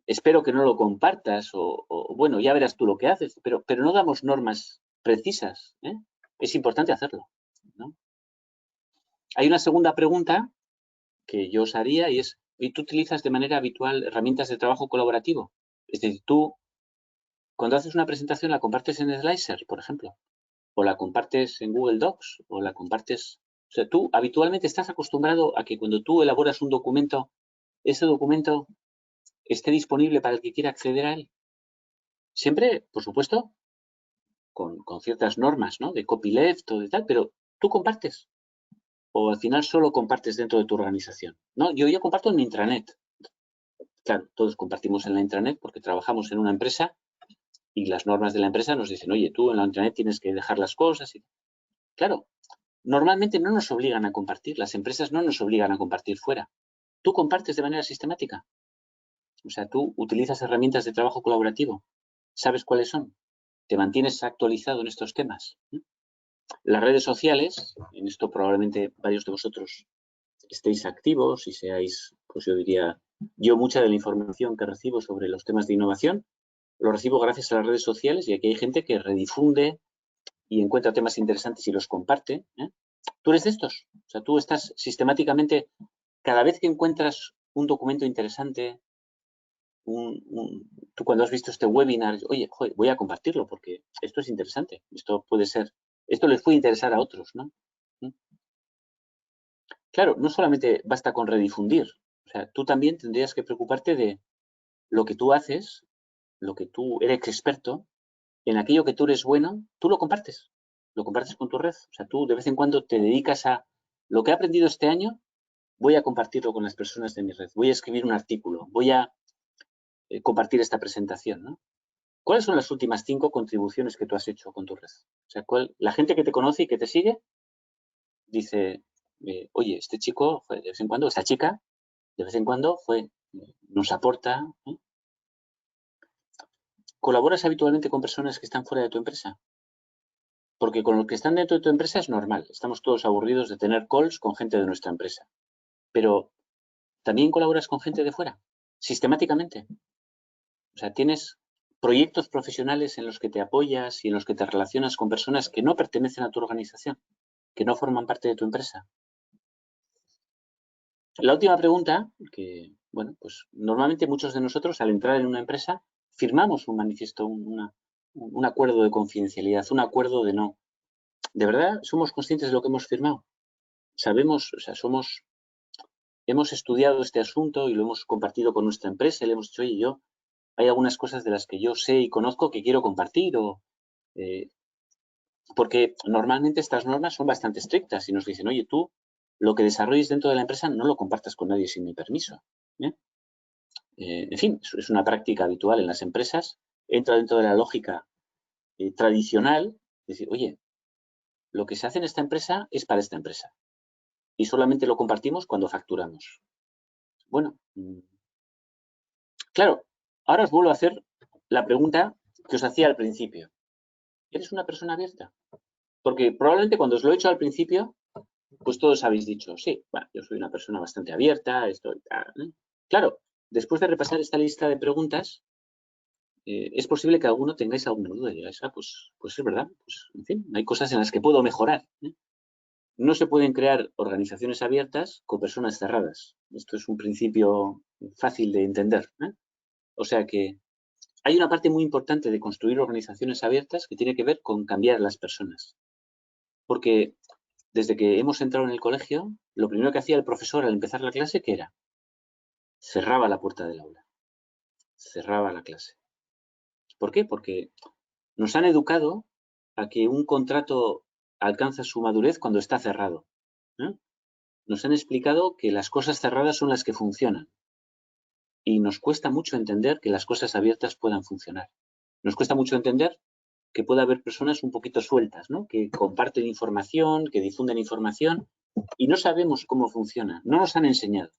Speaker 2: espero que no lo compartas o bueno, ya verás tú lo que haces, pero no damos normas precisas, ¿eh? Es importante hacerlo, ¿no? Hay una segunda pregunta que yo os haría y es, ¿y tú utilizas de manera habitual herramientas de trabajo colaborativo? Es decir, tú cuando haces una presentación la compartes en Slicer, por ejemplo, o la compartes en Google Docs, o la compartes... O sea, tú habitualmente estás acostumbrado a que cuando tú elaboras un documento, ese documento esté disponible para el que quiera acceder a él. Siempre, por supuesto, con ciertas normas, ¿no? De copyleft o de tal, pero tú compartes. O al final solo compartes dentro de tu organización. No, yo comparto en mi intranet. Claro, todos compartimos en la intranet porque trabajamos en una empresa y las normas de la empresa nos dicen, oye, tú en la intranet tienes que dejar las cosas. Claro, normalmente no nos obligan a compartir, las empresas no nos obligan a compartir fuera. Tú compartes de manera sistemática. O sea, tú utilizas herramientas de trabajo colaborativo. ¿Sabes cuáles son? ¿Te mantienes actualizado en estos temas? Las redes sociales, en esto probablemente varios de vosotros estéis activos y seáis, pues yo diría, yo mucha de la información que recibo sobre los temas de innovación, lo recibo gracias a las redes sociales y aquí hay gente que redifunde y encuentra temas interesantes y los comparte. ¿Tú eres de estos? O sea, tú estás sistemáticamente, cada vez que encuentras un documento interesante, tú cuando has visto este webinar, oye, joder, voy a compartirlo porque esto es interesante, esto puede ser, esto les puede interesar a otros, ¿no? Claro, no solamente basta con redifundir, o sea, tú también tendrías que preocuparte de lo que tú haces, lo que tú eres experto, en aquello que tú eres bueno, tú lo compartes con tu red. O sea, tú de vez en cuando te dedicas a lo que he aprendido este año, voy a compartirlo con las personas de mi red, voy a escribir un artículo, voy a compartir esta presentación, ¿no? ¿Cuáles son las últimas 5 contribuciones que tú has hecho con tu red? O sea, la gente que te conoce y que te sigue dice, oye, este chico, de vez en cuando, esta chica, de vez en cuando nos aporta. ¿Colaboras habitualmente con personas que están fuera de tu empresa? Porque con los que están dentro de tu empresa es normal. Estamos todos aburridos de tener calls con gente de nuestra empresa. Pero también colaboras con gente de fuera, sistemáticamente. O sea, tienes proyectos profesionales en los que te apoyas y en los que te relacionas con personas que no pertenecen a tu organización, que no forman parte de tu empresa. La última pregunta, que, bueno, pues normalmente muchos de nosotros al entrar en una empresa firmamos un manifiesto, un acuerdo de confidencialidad, un acuerdo de no. ¿De verdad somos conscientes de lo que hemos firmado? Sabemos, o sea, hemos estudiado este asunto y lo hemos compartido con nuestra empresa y le hemos dicho, oye, hay algunas cosas de las que yo sé y conozco que quiero compartir porque normalmente estas normas son bastante estrictas y nos dicen, oye, tú lo que desarrolles dentro de la empresa no lo compartas con nadie sin mi permiso. En fin, es una práctica habitual en las empresas, entra dentro de la lógica tradicional, decir, oye, lo que se hace en esta empresa es para esta empresa y solamente lo compartimos cuando facturamos. Bueno, claro, ahora os vuelvo a hacer la pregunta que os hacía al principio. ¿Eres una persona abierta? Porque probablemente cuando os lo he hecho al principio, pues todos habéis dicho, sí, bueno, yo soy una persona bastante abierta, esto y tal. Claro, después de repasar esta lista de preguntas, es posible que alguno tengáis alguna duda y digáis, pues es verdad, pues en fin, hay cosas en las que puedo mejorar. No se pueden crear organizaciones abiertas con personas cerradas. Esto es un principio fácil de entender. O sea que hay una parte muy importante de construir organizaciones abiertas que tiene que ver con cambiar a las personas. Porque desde que hemos entrado en el colegio, lo primero que hacía el profesor al empezar la clase, ¿qué era? Cerraba la puerta del aula. Cerraba la clase. ¿Por qué? Porque nos han educado a que un contrato alcanza su madurez cuando está cerrado. Nos han explicado que las cosas cerradas son las que funcionan. Y nos cuesta mucho entender que las cosas abiertas puedan funcionar. Nos cuesta mucho entender que pueda haber personas un poquito sueltas, ¿no? Que comparten información, que difunden información y no sabemos cómo funciona. No nos han enseñado.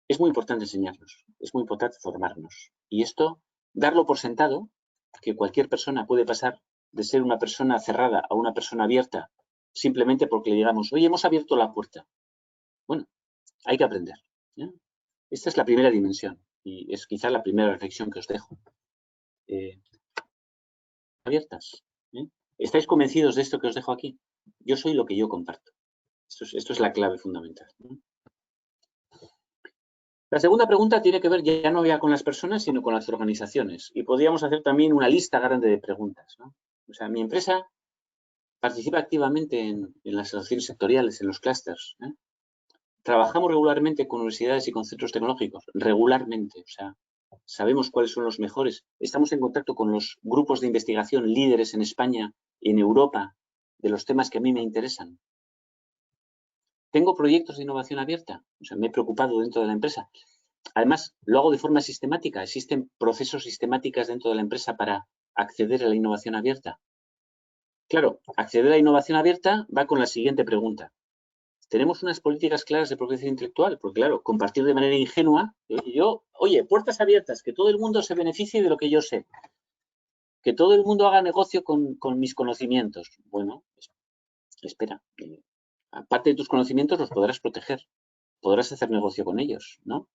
Speaker 2: Es muy importante enseñarnos, es muy importante formarnos. Y esto, darlo por sentado, que cualquier persona puede pasar de ser una persona cerrada a una persona abierta simplemente porque le digamos, oye, hemos abierto la puerta. Bueno, hay que aprender. Esta es la primera dimensión y es quizá la primera reflexión que os dejo. Abiertas. ¿Estáis convencidos de esto que os dejo aquí? Yo soy lo que yo comparto. Esto es la clave fundamental. La segunda pregunta tiene que ver ya no ya con las personas, sino con las organizaciones. Y podríamos hacer también una lista grande de preguntas. O sea, mi empresa participa activamente en las asociaciones sectoriales, en los clústeres. Trabajamos regularmente con universidades y con centros tecnológicos. Regularmente. O sea, sabemos cuáles son los mejores. Estamos en contacto con los grupos de investigación líderes en España y en Europa de los temas que a mí me interesan. ¿Tengo proyectos de innovación abierta? O sea, me he preocupado dentro de la empresa. Además, lo hago de forma sistemática. ¿Existen procesos sistemáticos dentro de la empresa para acceder a la innovación abierta? Claro, acceder a la innovación abierta va con la siguiente pregunta. ¿Tenemos unas políticas claras de propiedad intelectual? Porque, claro, compartir de manera ingenua, oye, puertas abiertas, que todo el mundo se beneficie de lo que yo sé. que todo el mundo haga negocio con mis conocimientos. Bueno, espera, aparte de tus conocimientos los podrás proteger, podrás hacer negocio con ellos, ¿no?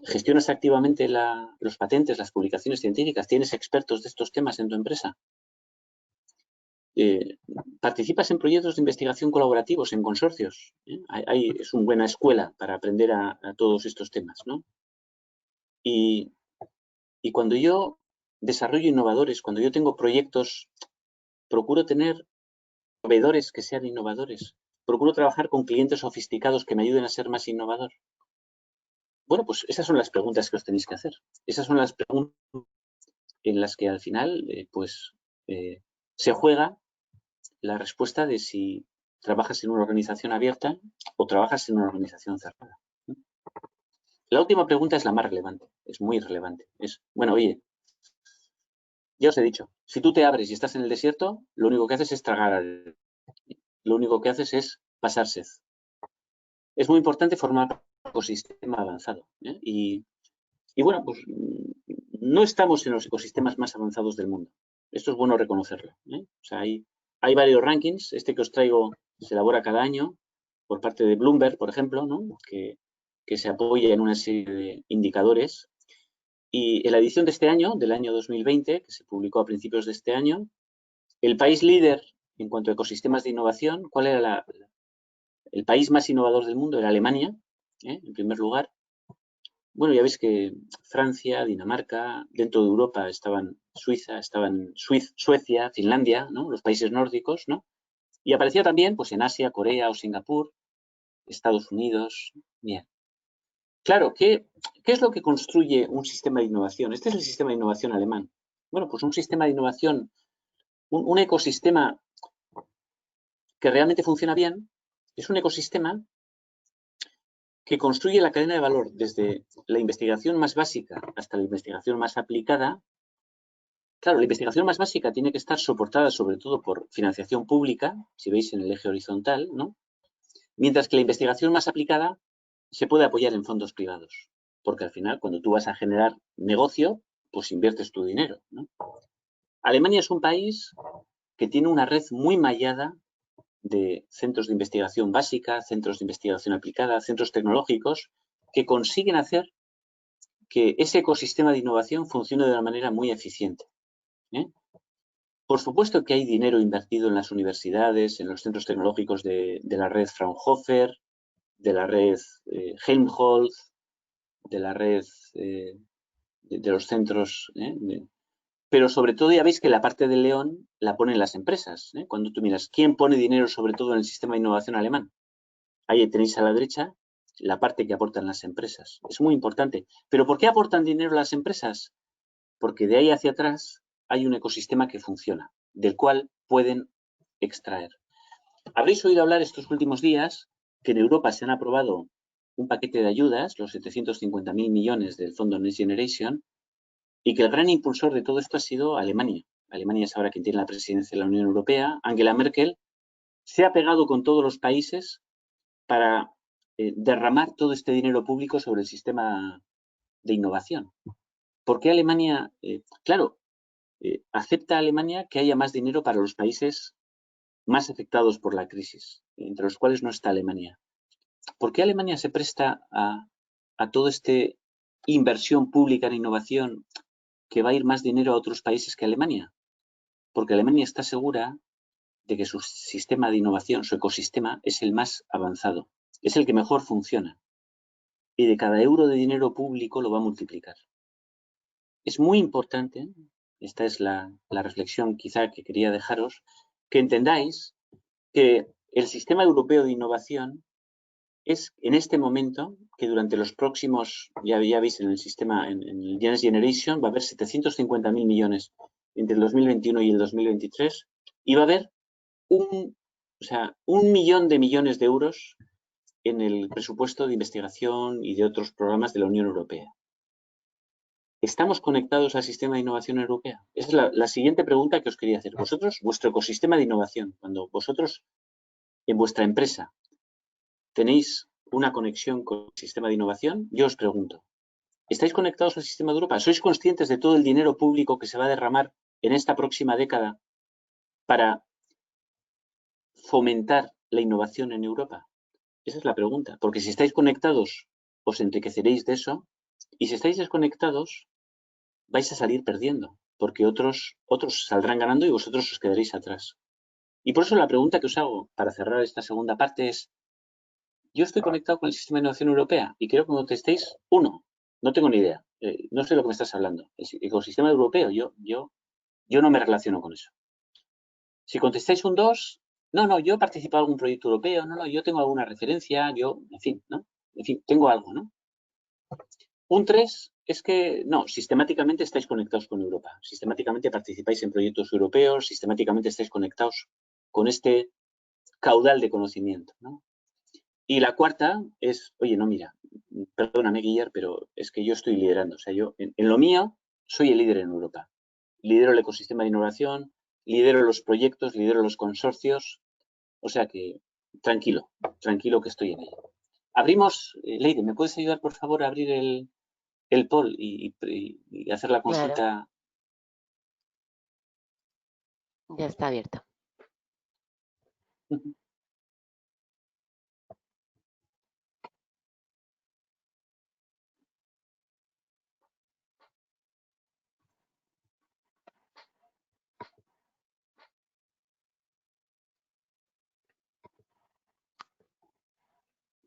Speaker 2: Gestionas activamente los patentes, las publicaciones científicas, tienes expertos de estos temas en tu empresa. Participas en proyectos de investigación colaborativos, en consorcios. Es una buena escuela para aprender a todos estos temas, ¿no? Y cuando yo desarrollo innovadores, cuando yo tengo proyectos, procuro tener proveedores que sean innovadores. Procuro trabajar con clientes sofisticados que me ayuden a ser más innovador. Bueno, pues esas son las preguntas que os tenéis que hacer. Esas son las preguntas en las que al final, se juega la respuesta de si trabajas en una organización abierta o trabajas en una organización cerrada. La última pregunta es la más relevante, es muy relevante. Es, bueno, oye, ya os he dicho, si tú te abres y estás en el desierto, lo único que haces es tragar, lo único que haces es pasar sed. Es muy importante formar un ecosistema avanzado. Y bueno, pues no estamos en los ecosistemas más avanzados del mundo. Esto es bueno reconocerlo. O sea, hay varios rankings. Este que os traigo se elabora cada año por parte de Bloomberg, por ejemplo, ¿no? que se apoya en una serie de indicadores. Y en la edición de este año, del año 2020, que se publicó a principios de este año, el país líder en cuanto a ecosistemas de innovación, ¿cuál era el país más innovador del mundo? Era Alemania, en primer lugar. Bueno, ya veis que Francia, Dinamarca, dentro de Europa estaban Suiza, estaban Suecia, Finlandia, ¿no? Los países nórdicos, ¿no? Y aparecía también, pues en Asia, Corea o Singapur, Estados Unidos. Bien. Claro, ¿qué es lo que construye un sistema de innovación? Este es el sistema de innovación alemán. Bueno, pues un sistema de innovación, un ecosistema que realmente funciona bien, es un ecosistema que construye la cadena de valor desde la investigación más básica hasta la investigación más aplicada. Claro, la investigación más básica tiene que estar soportada sobre todo por financiación pública, si veis en el eje horizontal, ¿no? Mientras que la investigación más aplicada se puede apoyar en fondos privados, porque al final cuando tú vas a generar negocio, pues inviertes tu dinero, ¿no? Alemania es un país que tiene una red muy mallada de centros de investigación básica, centros de investigación aplicada, centros tecnológicos, que consiguen hacer que ese ecosistema de innovación funcione de una manera muy eficiente. Por supuesto que hay dinero invertido en las universidades, en los centros tecnológicos de la red Fraunhofer, de la red Helmholtz, de la red de los centros, pero sobre todo ya veis que la parte del león la ponen las empresas. Cuando tú miras, ¿quién pone dinero sobre todo en el sistema de innovación alemán? Ahí tenéis a la derecha la parte que aportan las empresas. Es muy importante. ¿Pero por qué aportan dinero las empresas? Porque de ahí hacia atrás hay un ecosistema que funciona, del cual pueden extraer. Habréis oído hablar estos últimos días que en Europa se han aprobado un paquete de ayudas, los 750.000 millones del Fondo Next Generation, y que el gran impulsor de todo esto ha sido Alemania. Alemania es ahora quien tiene la presidencia de la Unión Europea. Angela Merkel se ha pegado con todos los países para derramar todo este dinero público sobre el sistema de innovación. ¿Por qué Alemania? Claro, acepta Alemania que haya más dinero para los países más afectados por la crisis, entre los cuales no está Alemania. ¿Por qué Alemania se presta a toda esta inversión pública en innovación que va a ir más dinero a otros países que Alemania? Porque Alemania está segura de que su sistema de innovación, su ecosistema, es el más avanzado, es el que mejor funciona. Y de cada euro de dinero público lo va a multiplicar. Es muy importante, esta es la reflexión quizá que quería dejaros, que entendáis que el sistema europeo de innovación es en este momento que durante los próximos, ya veis en el sistema, en el Next Generation, va a haber 750.000 millones entre el 2021 y el 2023 y va a haber un millón de millones de euros en el presupuesto de investigación y de otros programas de la Unión Europea. ¿Estamos conectados al sistema de innovación europea? Esa es la siguiente pregunta que os quería hacer. Vosotros, vuestro ecosistema de innovación, cuando vosotros en vuestra empresa tenéis una conexión con el sistema de innovación, yo os pregunto, ¿Estáis conectados al sistema de Europa? ¿Sois conscientes de todo el dinero público que se va a derramar en esta próxima década para fomentar la innovación en Europa? Esa es la pregunta. Porque si estáis conectados, os enriqueceréis de eso. Y si estáis desconectados, vais a salir perdiendo. Porque otros saldrán ganando y vosotros os quedaréis atrás. Y por eso la pregunta que os hago para cerrar esta segunda parte es, yo estoy conectado con el sistema de innovación europea y quiero que me contestéis uno. No tengo ni idea. No sé de lo que me estás hablando. El ecosistema europeo, yo no me relaciono con eso. Si contestáis un 2, no, yo he participado en algún proyecto europeo, no, yo tengo alguna referencia, en fin, ¿no? En fin, tengo algo, ¿no? Un 3 es que, no, sistemáticamente estáis conectados con Europa, sistemáticamente participáis en proyectos europeos, sistemáticamente estáis conectados con este caudal de conocimiento, ¿no? Y la cuarta es, oye, no, mira, perdóname, Guillermo, pero es que yo estoy liderando, o sea, yo en lo mío soy el líder en Europa. Lidero el ecosistema de innovación, lidero los proyectos, lidero los consorcios, o sea que tranquilo, tranquilo que estoy en ello. Abrimos, Leire, ¿me puedes ayudar por favor a abrir el poll y hacer la
Speaker 1: Claro,
Speaker 2: consulta?
Speaker 1: ya está abierto.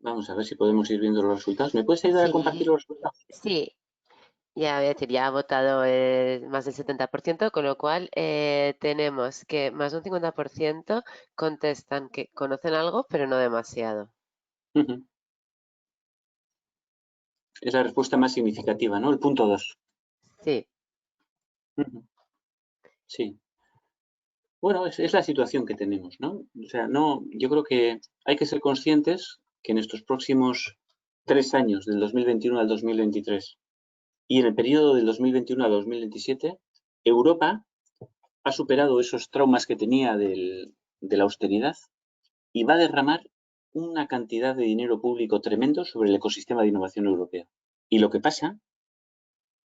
Speaker 2: Vamos a ver si podemos ir viendo los resultados. ¿Me puedes ayudar a compartir
Speaker 1: Sí,
Speaker 2: los resultados?
Speaker 1: sí, ya voy a decir, ya ha votado más del 70%, con lo cual tenemos que más de un 50% contestan que conocen algo, pero no demasiado.
Speaker 2: Es la respuesta más significativa, ¿no? El punto 2.
Speaker 1: Sí,
Speaker 2: Sí. Bueno, es la situación que tenemos, ¿no? O sea, no, yo creo que hay que ser conscientes que en estos próximos 3 años, del 2021 al 2023, y en el periodo del 2021 al 2027, Europa ha superado esos traumas que tenía de la austeridad y va a derramar una cantidad de dinero público tremendo sobre el ecosistema de innovación europeo. Y lo que pasa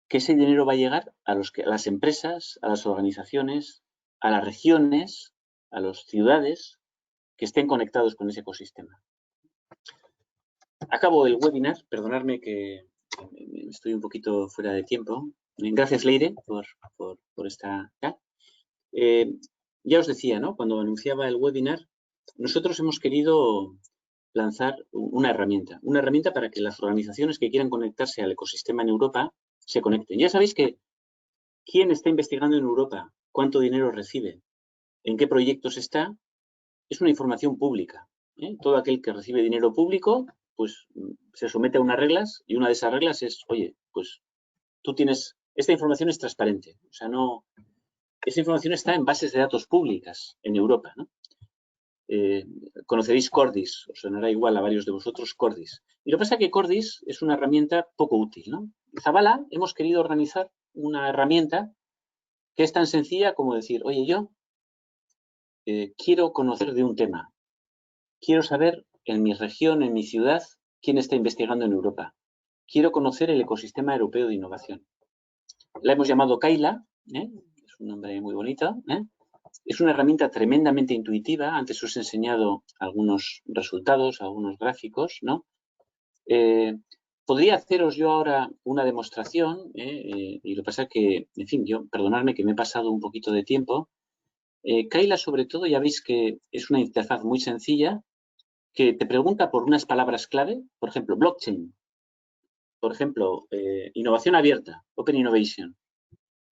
Speaker 2: que ese dinero va a llegar a las empresas, a las organizaciones, a las regiones, a las ciudades que estén conectados con ese ecosistema. Acabo el webinar, perdonadme que estoy un poquito fuera de tiempo. Gracias, Leire, por esta. Ya os decía, ¿no? Cuando anunciaba el webinar, nosotros hemos querido lanzar una herramienta para que las organizaciones que quieran conectarse al ecosistema en Europa se conecten. Ya sabéis que quién está investigando en Europa, cuánto dinero recibe, en qué proyectos está, es una información pública. Todo aquel que recibe dinero público, pues se somete a unas reglas y una de esas reglas es, oye, pues tú tienes, esta información es transparente, o sea, no, esa información está en bases de datos públicas en Europa, ¿no? Conoceréis Cordis, os sonará igual a varios de vosotros Cordis. Y lo que pasa es que Cordis es una herramienta poco útil, ¿no? En Zabala hemos querido organizar una herramienta que es tan sencilla como decir, oye, yo quiero conocer de un tema, quiero saber en mi región, en mi ciudad, quién está investigando en Europa. Quiero conocer el ecosistema europeo de innovación. La hemos llamado Kaila, es un nombre muy bonito. Es una herramienta tremendamente intuitiva. Antes os he enseñado algunos resultados, algunos gráficos, ¿no? Podría haceros yo ahora una demostración, y lo que pasa es que, en fin, perdonadme que me he pasado un poquito de tiempo. Kaila, sobre todo, ya veis que es una interfaz muy sencilla que te pregunta por unas palabras clave, por ejemplo, blockchain, por ejemplo, innovación abierta, open innovation,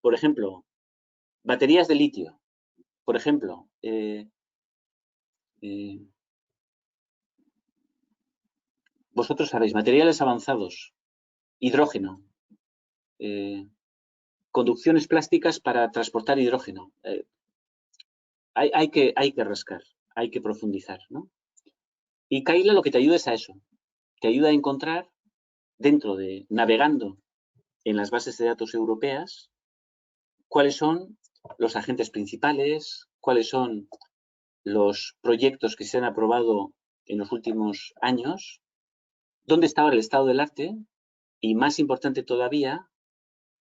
Speaker 2: por ejemplo, baterías de litio, por ejemplo, vosotros sabéis, materiales avanzados, hidrógeno, conducciones plásticas para transportar hidrógeno. Hay que rascar, hay que profundizar, ¿no? Y Kaila lo que te ayuda es a eso, te ayuda a encontrar navegando en las bases de datos europeas, cuáles son los agentes principales, cuáles son los proyectos que se han aprobado en los últimos años, dónde está ahora el estado del arte y más importante todavía,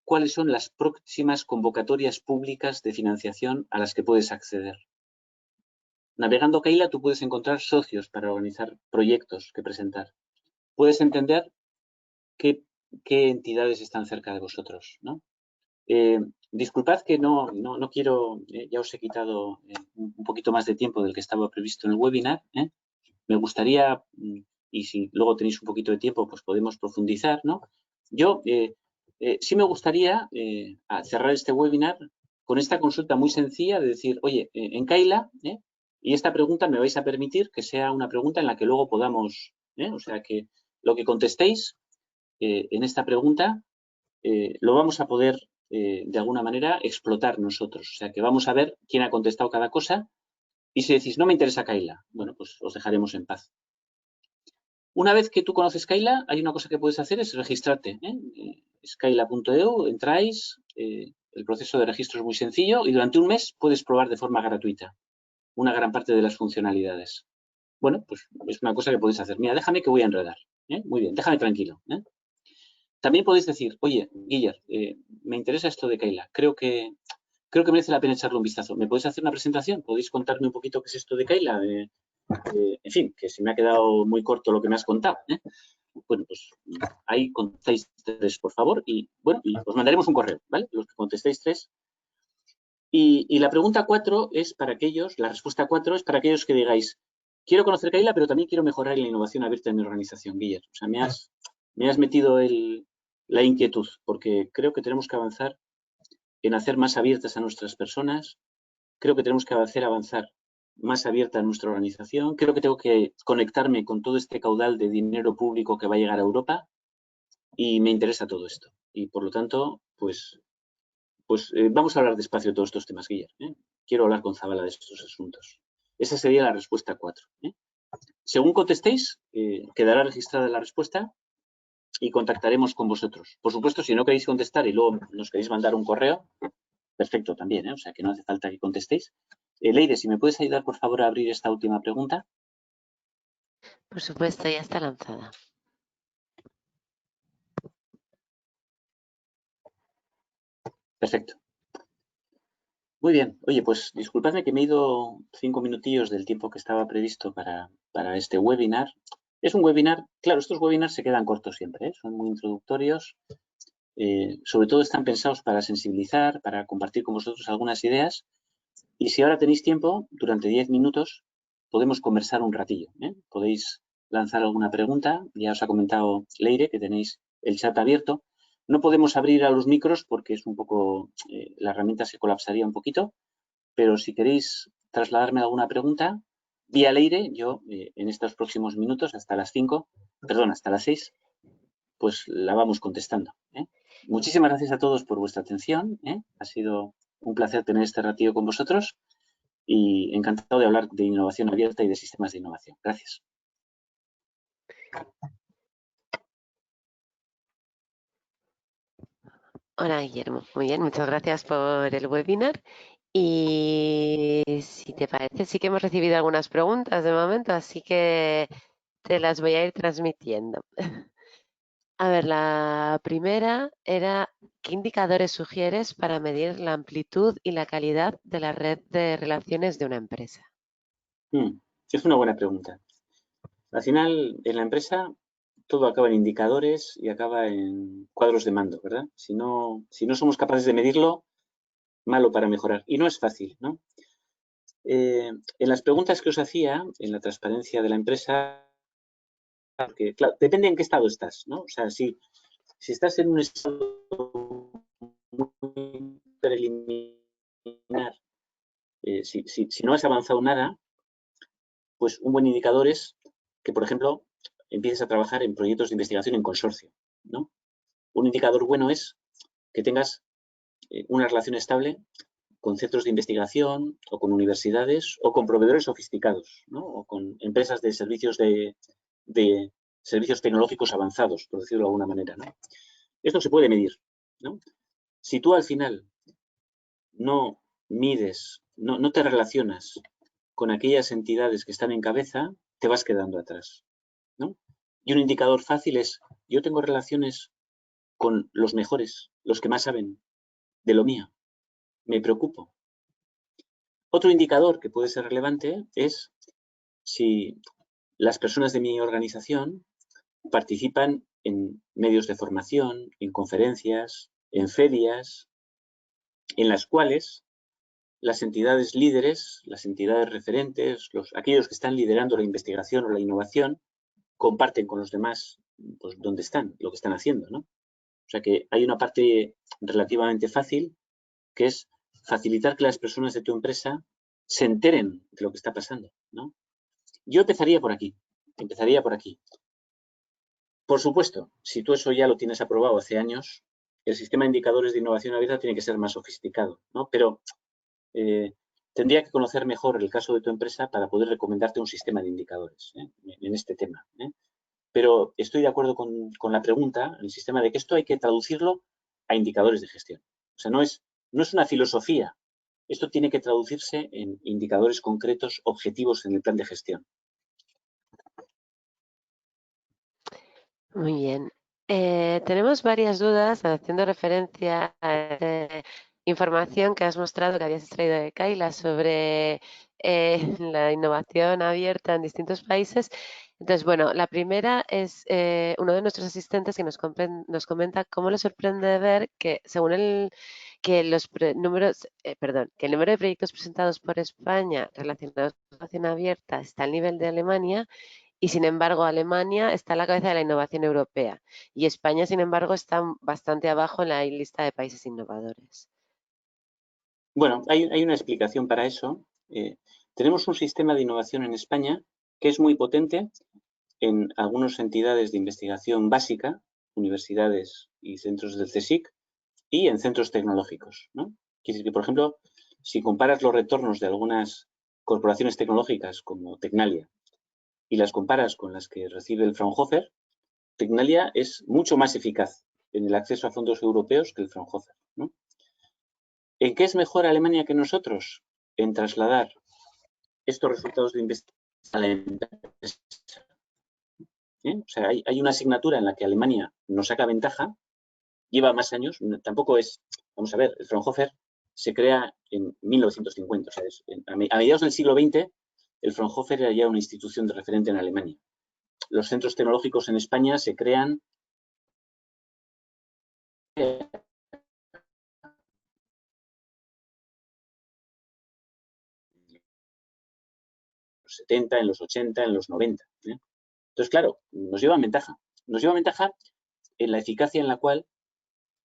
Speaker 2: cuáles son las próximas convocatorias públicas de financiación a las que puedes acceder. Navegando Kaila, tú puedes encontrar socios para organizar proyectos que presentar. Puedes entender qué entidades están cerca de vosotros, ¿no? Disculpad que no quiero, ya os he quitado un poquito más de tiempo del que estaba previsto en el webinar. Me gustaría, y si luego tenéis un poquito de tiempo, pues podemos profundizar, ¿no? Yo sí me gustaría cerrar este webinar con esta consulta muy sencilla de decir, oye, en Kaila, y esta pregunta me vais a permitir que sea una pregunta en la que luego podamos, o sea, que lo que contestéis en esta pregunta lo vamos a poder, de alguna manera, explotar nosotros. O sea, que vamos a ver quién ha contestado cada cosa y si decís, no me interesa Kaila, bueno, pues os dejaremos en paz. Una vez que tú conoces Kaila, hay una cosa que puedes hacer, es registrarte. Es kaila.eu, entráis, el proceso de registro es muy sencillo y durante un mes puedes probar de forma gratuita una gran parte de las funcionalidades. Bueno, pues es una cosa que podéis hacer. Mira, déjame que voy a enredar. Muy bien, déjame tranquilo. También podéis decir, oye, Guiller, me interesa esto de Kaila. Creo que merece la pena echarle un vistazo. ¿Me podéis hacer una presentación? ¿Podéis contarme un poquito qué es esto de Kaila? En fin, que se me ha quedado muy corto lo que me has contado. Bueno, pues ahí contestáis 3, por favor, y bueno, y os mandaremos un correo, ¿vale? Los que contestéis 3. Y la pregunta 4 es para aquellos, la respuesta 4 es para aquellos que digáis, quiero conocer Kaila, pero también quiero mejorar en la innovación abierta en mi organización, Guiller. O sea, me has metido la inquietud, porque creo que tenemos que avanzar en hacer más abiertas a nuestras personas. Creo que tenemos que avanzar más abierta en nuestra organización. Creo que tengo que conectarme con todo este caudal de dinero público que va a llegar a Europa y me interesa todo esto. Y por lo tanto, pues vamos a hablar despacio de todos estos temas, Guillermo. Quiero hablar con Zabala de estos asuntos. Esa sería la respuesta 4. Según contestéis, quedará registrada la respuesta y contactaremos con vosotros. Por supuesto, si no queréis contestar y luego nos queréis mandar un correo, perfecto también, o sea que no hace falta que contestéis. Leire, si me puedes ayudar, por favor, a abrir esta última pregunta.
Speaker 1: Por supuesto, ya está lanzada.
Speaker 2: Perfecto. Muy bien. Oye, pues disculpadme que me he ido 5 minutillos del tiempo que estaba previsto para este webinar. Es un webinar, claro, estos webinars se quedan cortos siempre, son muy introductorios. Sobre todo están pensados para sensibilizar, para compartir con vosotros algunas ideas. Y si ahora tenéis tiempo, durante 10 minutos podemos conversar un ratillo. Podéis lanzar alguna pregunta. Ya os ha comentado Leire que tenéis el chat abierto. No podemos abrir a los micros porque es un poco, la herramienta se colapsaría un poquito, pero si queréis trasladarme alguna pregunta, vía Leire, yo en estos próximos minutos, hasta las 6, pues la vamos contestando. Muchísimas gracias a todos por vuestra atención. Ha sido un placer tener este ratillo con vosotros y encantado de hablar de innovación abierta y de sistemas de innovación. Gracias.
Speaker 1: Hola, Guillermo. Muy bien, muchas gracias por el webinar. Y si te parece, sí que hemos recibido algunas preguntas de momento, así que te las voy a ir transmitiendo. A ver, la primera era, ¿qué indicadores sugieres para medir la amplitud y la calidad de la red de relaciones de una empresa?
Speaker 2: Es una buena pregunta. Al final, en la empresa, todo acaba en indicadores y acaba en cuadros de mando, ¿verdad? Si no somos capaces de medirlo, malo para mejorar. Y no es fácil, ¿no? En las preguntas que os hacía, en la transparencia de la empresa, porque, claro, depende en qué estado estás, ¿no? O sea, si estás en un estado muy preliminar, si no has avanzado nada, pues un buen indicador es que, por ejemplo, empieces a trabajar en proyectos de investigación en consorcio, ¿no? Un indicador bueno es que tengas una relación estable con centros de investigación o con universidades o con proveedores sofisticados, ¿no? O con empresas de servicios de servicios tecnológicos avanzados, por decirlo de alguna manera, ¿no? Esto se puede medir, ¿no? Si tú al final no mides, no te relacionas con aquellas entidades que están en cabeza, te vas quedando atrás, ¿no? Y un indicador fácil es, yo tengo relaciones con los mejores, los que más saben de lo mío. Me preocupo. Otro indicador que puede ser relevante es si las personas de mi organización participan en medios de formación, en conferencias, en ferias, en las cuales las entidades líderes, las entidades referentes, aquellos que están liderando la investigación o la innovación, comparten con los demás pues, dónde están, lo que están haciendo, ¿no? O sea que hay una parte relativamente fácil, que es facilitar que las personas de tu empresa se enteren de lo que está pasando, ¿no? Yo empezaría por aquí, Por supuesto, si tú eso ya lo tienes aprobado hace años, el sistema de indicadores de innovación abierta tiene que ser más sofisticado, ¿no? Pero tendría que conocer mejor el caso de tu empresa para poder recomendarte un sistema de indicadores en este tema. Pero estoy de acuerdo con la pregunta, el sistema de que esto hay que traducirlo a indicadores de gestión. O sea, no es una filosofía. Esto tiene que traducirse en indicadores concretos, objetivos en el plan de gestión.
Speaker 1: Muy bien. Tenemos varias dudas haciendo referencia a información que has mostrado que habías extraído de Kaila sobre la innovación abierta en distintos países. Entonces, bueno, la primera es uno de nuestros asistentes que nos comenta cómo le sorprende ver que según que que el número de proyectos presentados por España relacionados con la innovación abierta está al nivel de Alemania. Y sin embargo, Alemania está a la cabeza de la innovación europea y España, sin embargo, está bastante abajo en la lista de países innovadores.
Speaker 2: Bueno, hay una explicación para eso. Tenemos un sistema de innovación en España que es muy potente en algunas entidades de investigación básica, universidades y centros del CSIC, y en centros tecnológicos, ¿no? Quiere decir que, por ejemplo, si comparas los retornos de algunas corporaciones tecnológicas como Tecnalia y las comparas con las que recibe el Fraunhofer, Tecnalia es mucho más eficaz en el acceso a fondos europeos que el Fraunhofer, ¿no? ¿En qué es mejor Alemania que nosotros? En trasladar estos resultados de investigación a la empresa. O sea, hay una asignatura en la que Alemania nos saca ventaja, lleva más años, tampoco es, vamos a ver, el Fraunhofer se crea en 1950, o sea, a mediados del siglo XX el Fraunhofer era ya una institución de referente en Alemania. Los centros tecnológicos en España se crean en los 70, en los 80, en los 90. Entonces, claro, nos lleva ventaja. Nos lleva ventaja en la eficacia en la cual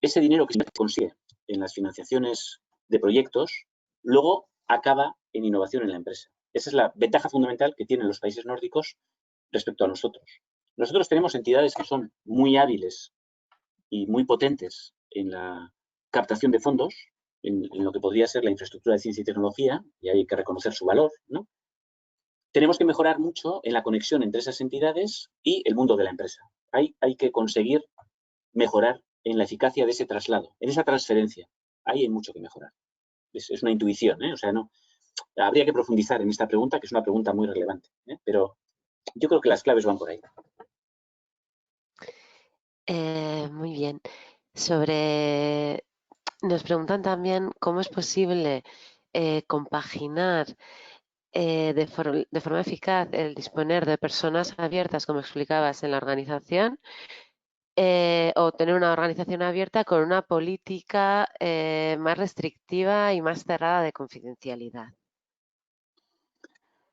Speaker 2: ese dinero que se consigue en las financiaciones de proyectos, luego acaba en innovación en la empresa. Esa es la ventaja fundamental que tienen los países nórdicos respecto a nosotros. Nosotros tenemos entidades que son muy hábiles y muy potentes en la captación de fondos, en lo que podría ser la infraestructura de ciencia y tecnología, y hay que reconocer su valor, ¿no? Tenemos que mejorar mucho en la conexión entre esas entidades y el mundo de la empresa. Hay que conseguir mejorar en la eficacia de ese traslado, en esa transferencia. Ahí hay mucho que mejorar. Es una intuición, O sea, no. Habría que profundizar en esta pregunta, que es una pregunta muy relevante, pero yo creo que las claves van por ahí.
Speaker 1: Muy bien. Nos preguntan también cómo es posible compaginar de forma eficaz el disponer de personas abiertas, como explicabas, en la organización, o tener una organización abierta con una política más restrictiva y más cerrada de confidencialidad.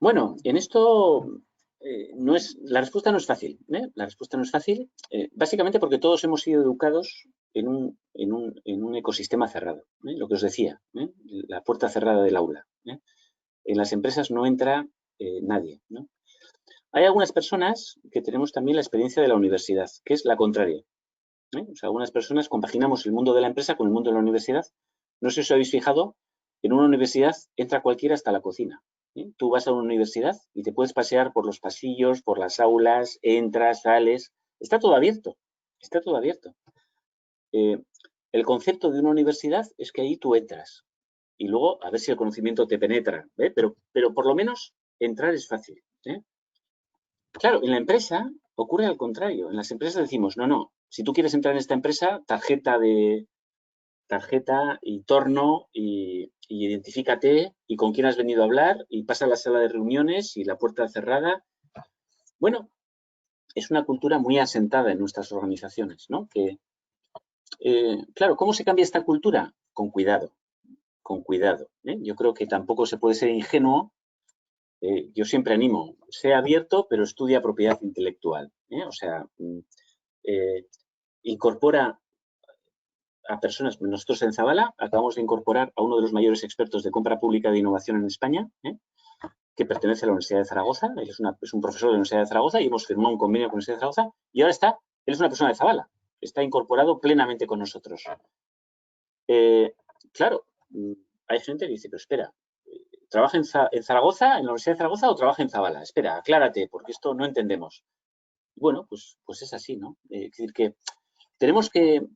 Speaker 2: Bueno, en esto la respuesta no es fácil. La respuesta no es fácil, básicamente porque todos hemos sido educados en un ecosistema cerrado. Lo que os decía, la puerta cerrada del aula. En las empresas no entra nadie, ¿no? Hay algunas personas que tenemos también la experiencia de la universidad, que es la contraria. O sea, algunas personas compaginamos el mundo de la empresa con el mundo de la universidad. No sé si os habéis fijado, en una universidad entra cualquiera hasta la cocina. Tú vas a una universidad y te puedes pasear por los pasillos, por las aulas, entras, sales. Está todo abierto. Está todo abierto. El concepto de una universidad es que ahí tú entras y luego a ver si el conocimiento te penetra. Pero por lo menos entrar es fácil. Claro, en la empresa ocurre al contrario. En las empresas decimos, no, Si tú quieres entrar en esta empresa, tarjeta y torno y identifícate y con quién has venido a hablar y pasa a la sala de reuniones y la puerta cerrada. Bueno, es una cultura muy asentada en nuestras organizaciones, ¿no? Claro, ¿cómo se cambia esta cultura? Con cuidado, con cuidado. Yo creo que tampoco se puede ser ingenuo. Yo siempre animo, sea abierto, pero estudia propiedad intelectual. O sea, incorpora a personas. Nosotros en Zabala acabamos de incorporar a uno de los mayores expertos de compra pública de innovación en España, que pertenece a la Universidad de Zaragoza. Él es un profesor de la Universidad de Zaragoza y hemos firmado un convenio con la Universidad de Zaragoza y ahora él es una persona de Zabala, está incorporado plenamente con nosotros. Claro, hay gente que dice, pero espera, ¿trabaja en Zaragoza, en la Universidad de Zaragoza o trabaja en Zabala? Espera, aclárate, porque esto no entendemos. Bueno, pues es así, ¿no? Es decir, que tenemos que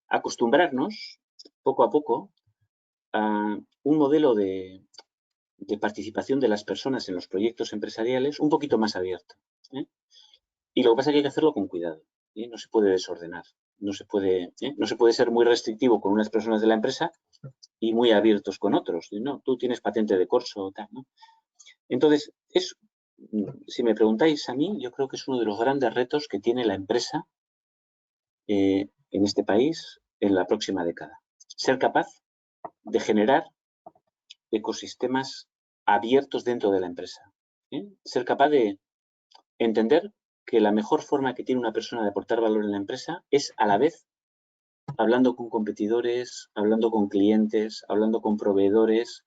Speaker 2: acostumbrarnos poco a poco a un modelo de participación de las personas en los proyectos empresariales un poquito más abierto. Y lo que pasa es que hay que hacerlo con cuidado. No se puede desordenar. No se puede ser muy restrictivo con unas personas de la empresa y muy abiertos con otros. No, tú tienes patente de corso, tal, ¿no? Entonces, si me preguntáis a mí, yo creo que es uno de los grandes retos que tiene la empresa en este país en la próxima década. Ser capaz de generar ecosistemas abiertos dentro de la empresa. Ser capaz de entender que la mejor forma que tiene una persona de aportar valor en la empresa es a la vez hablando con competidores, hablando con clientes, hablando con proveedores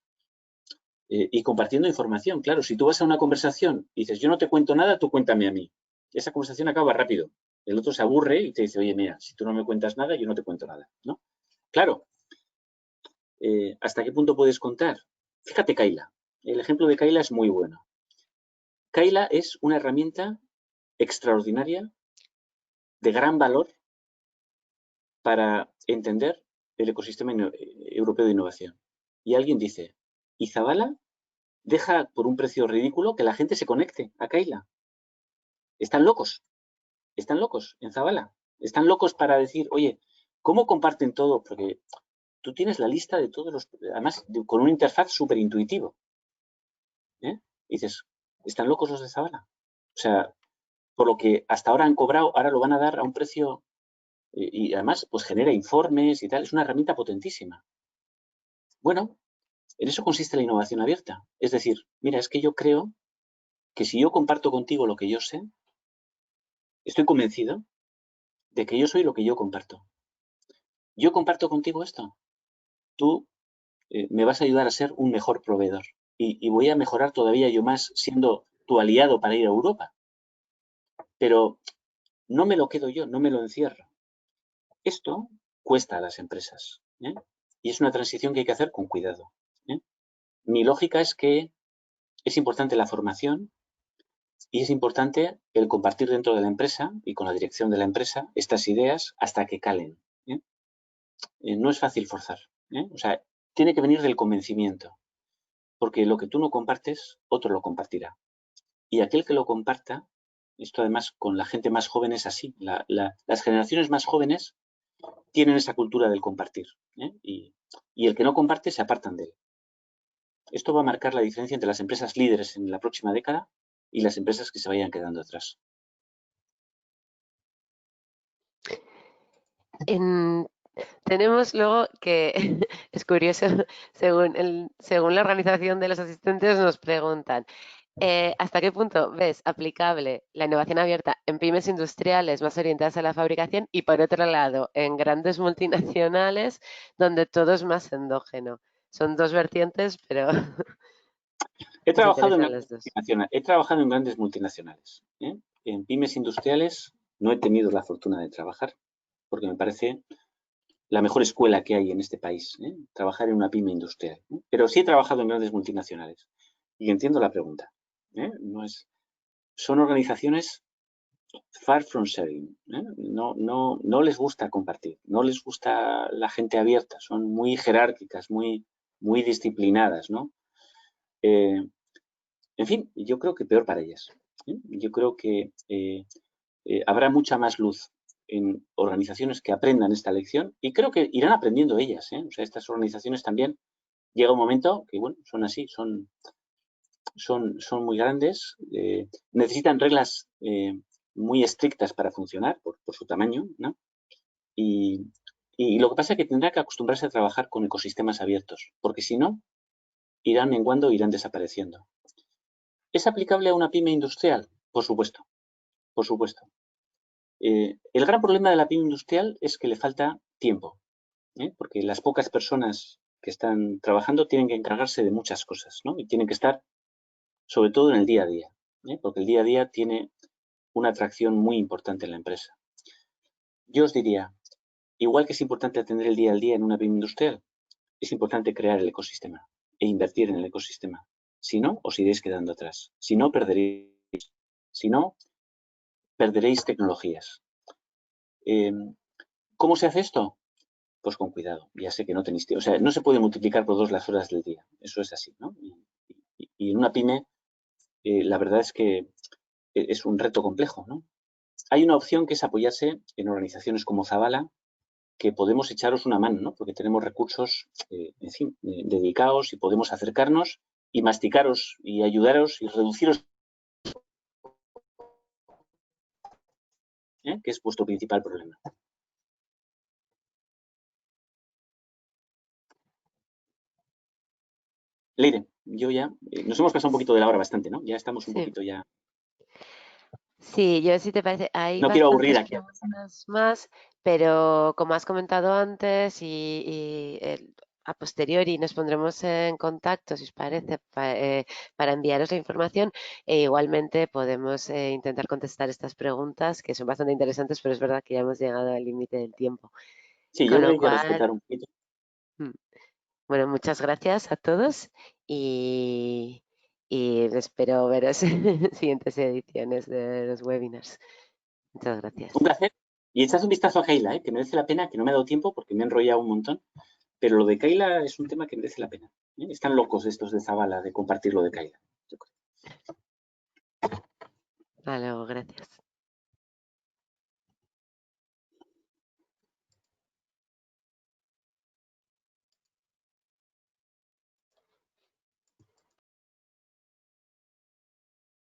Speaker 2: y compartiendo información. Claro, si tú vas a una conversación y dices, yo no te cuento nada, tú cuéntame a mí. Esa conversación acaba rápido. El otro se aburre y te dice, oye, mira, si tú no me cuentas nada, yo no te cuento nada, ¿no? Claro, ¿hasta qué punto puedes contar? Fíjate, Kaila. El ejemplo de Kaila es muy bueno. Kaila es una herramienta extraordinaria, de gran valor, para entender el ecosistema europeo de innovación. Y alguien dice, ¿y Zabala deja por un precio ridículo que la gente se conecte a Kaila? Están locos en Zabala. Están locos para decir, oye, ¿cómo comparten todo? Porque tú tienes la lista de todos los, además con una interfaz súper intuitivo. Y dices, ¿están locos los de Zabala? O sea, por lo que hasta ahora han cobrado, ahora lo van a dar a un precio y además pues genera informes y tal. Es una herramienta potentísima. Bueno, en eso consiste la innovación abierta. Es decir, mira, es que yo creo que si yo comparto contigo lo que yo sé, estoy convencido de que yo soy lo que yo comparto. Yo comparto contigo esto. Tú me vas a ayudar a ser un mejor proveedor y voy a mejorar todavía yo más siendo tu aliado para ir a Europa. Pero no me lo quedo yo, no me lo encierro. Esto cuesta a las empresas y es una transición que hay que hacer con cuidado. Mi lógica es que es importante la formación y es importante el compartir dentro de la empresa y con la dirección de la empresa estas ideas hasta que calen. No es fácil forzar. O sea, tiene que venir del convencimiento, porque lo que tú no compartes, otro lo compartirá. Y aquel que lo comparta, esto además con la gente más joven es así, las generaciones más jóvenes tienen esa cultura del compartir y el que no comparte se apartan de él. Esto va a marcar la diferencia entre las empresas líderes en la próxima década y las empresas que se vayan quedando atrás.
Speaker 1: Tenemos luego que, es curioso, según la organización de los asistentes nos preguntan, ¿hasta qué punto ves aplicable la innovación abierta en pymes industriales más orientadas a la fabricación y por otro lado en grandes multinacionales donde todo es más endógeno? Son dos vertientes, pero
Speaker 2: He
Speaker 1: nos
Speaker 2: trabajado
Speaker 1: interesan las dos.
Speaker 2: en grandes multinacionales. En pymes industriales no he tenido la fortuna de trabajar porque me parece la mejor escuela que hay en este país, trabajar en una pyme industrial. Pero sí he trabajado en grandes multinacionales y entiendo la pregunta. Son organizaciones far from sharing. No les gusta compartir, no les gusta la gente abierta, son muy jerárquicas, muy disciplinadas, ¿no? En fin, yo creo que peor para ellas. Yo creo que habrá mucha más luz en organizaciones que aprendan esta lección y creo que irán aprendiendo ellas, ¿eh? O sea, estas organizaciones también llega un momento que, bueno, son así, son muy grandes, necesitan reglas muy estrictas para funcionar por su tamaño, ¿no? Y, y lo que pasa es que tendrá que acostumbrarse a trabajar con ecosistemas abiertos, porque si no, irán menguando, irán desapareciendo. ¿Es aplicable a una pyme industrial? Por supuesto, por supuesto. El gran problema de la pyme industrial es que le falta tiempo, porque las pocas personas que están trabajando tienen que encargarse de muchas cosas, ¿no? Y tienen que estar sobre todo en el día a día, porque el día a día tiene una atracción muy importante en la empresa. Yo os diría, igual que es importante atender el día al día en una pyme industrial, es importante crear el ecosistema e invertir en el ecosistema. Si no, os iréis quedando atrás. Si no, perderéis tecnologías. ¿Cómo se hace esto? Pues con cuidado. Ya sé que no tenéis tiempo. O sea, no se puede multiplicar por 2 las horas del día. Eso es así, ¿no? Y en una pyme, la verdad es que es un reto complejo, ¿no? Hay una opción que es apoyarse en organizaciones como Zabala, que podemos echaros una mano, ¿no? Porque tenemos recursos, en fin, dedicados y podemos acercarnos y masticaros y ayudaros y reduciros, que es vuestro principal problema. Leire, yo ya, nos hemos pasado un poquito de la hora bastante, ¿no? Ya estamos un
Speaker 1: Sí.
Speaker 2: poquito ya.
Speaker 1: Sí, yo si te parece, hay
Speaker 2: No quiero aburrir
Speaker 1: bastantes
Speaker 2: aquí.
Speaker 1: preguntas más, pero como has comentado antes a posteriori nos pondremos en contacto, si os parece, para enviaros la información e igualmente podemos intentar contestar estas preguntas que son bastante interesantes, pero es verdad que ya hemos llegado al límite del tiempo.
Speaker 2: Sí, yo
Speaker 1: Con
Speaker 2: creo
Speaker 1: lo
Speaker 2: que hay que
Speaker 1: cual,
Speaker 2: respetar un poquito.
Speaker 1: mm, bueno, muchas gracias a todos y espero veros en siguientes ediciones de los webinars. Muchas gracias.
Speaker 2: Un placer. Y echad un vistazo a Kaila, que merece la pena, que no me ha dado tiempo porque me he enrollado un montón. Pero lo de Kaila es un tema que merece la pena. Están locos estos de Zabala de compartir lo de Kaila.
Speaker 1: Hasta luego, gracias.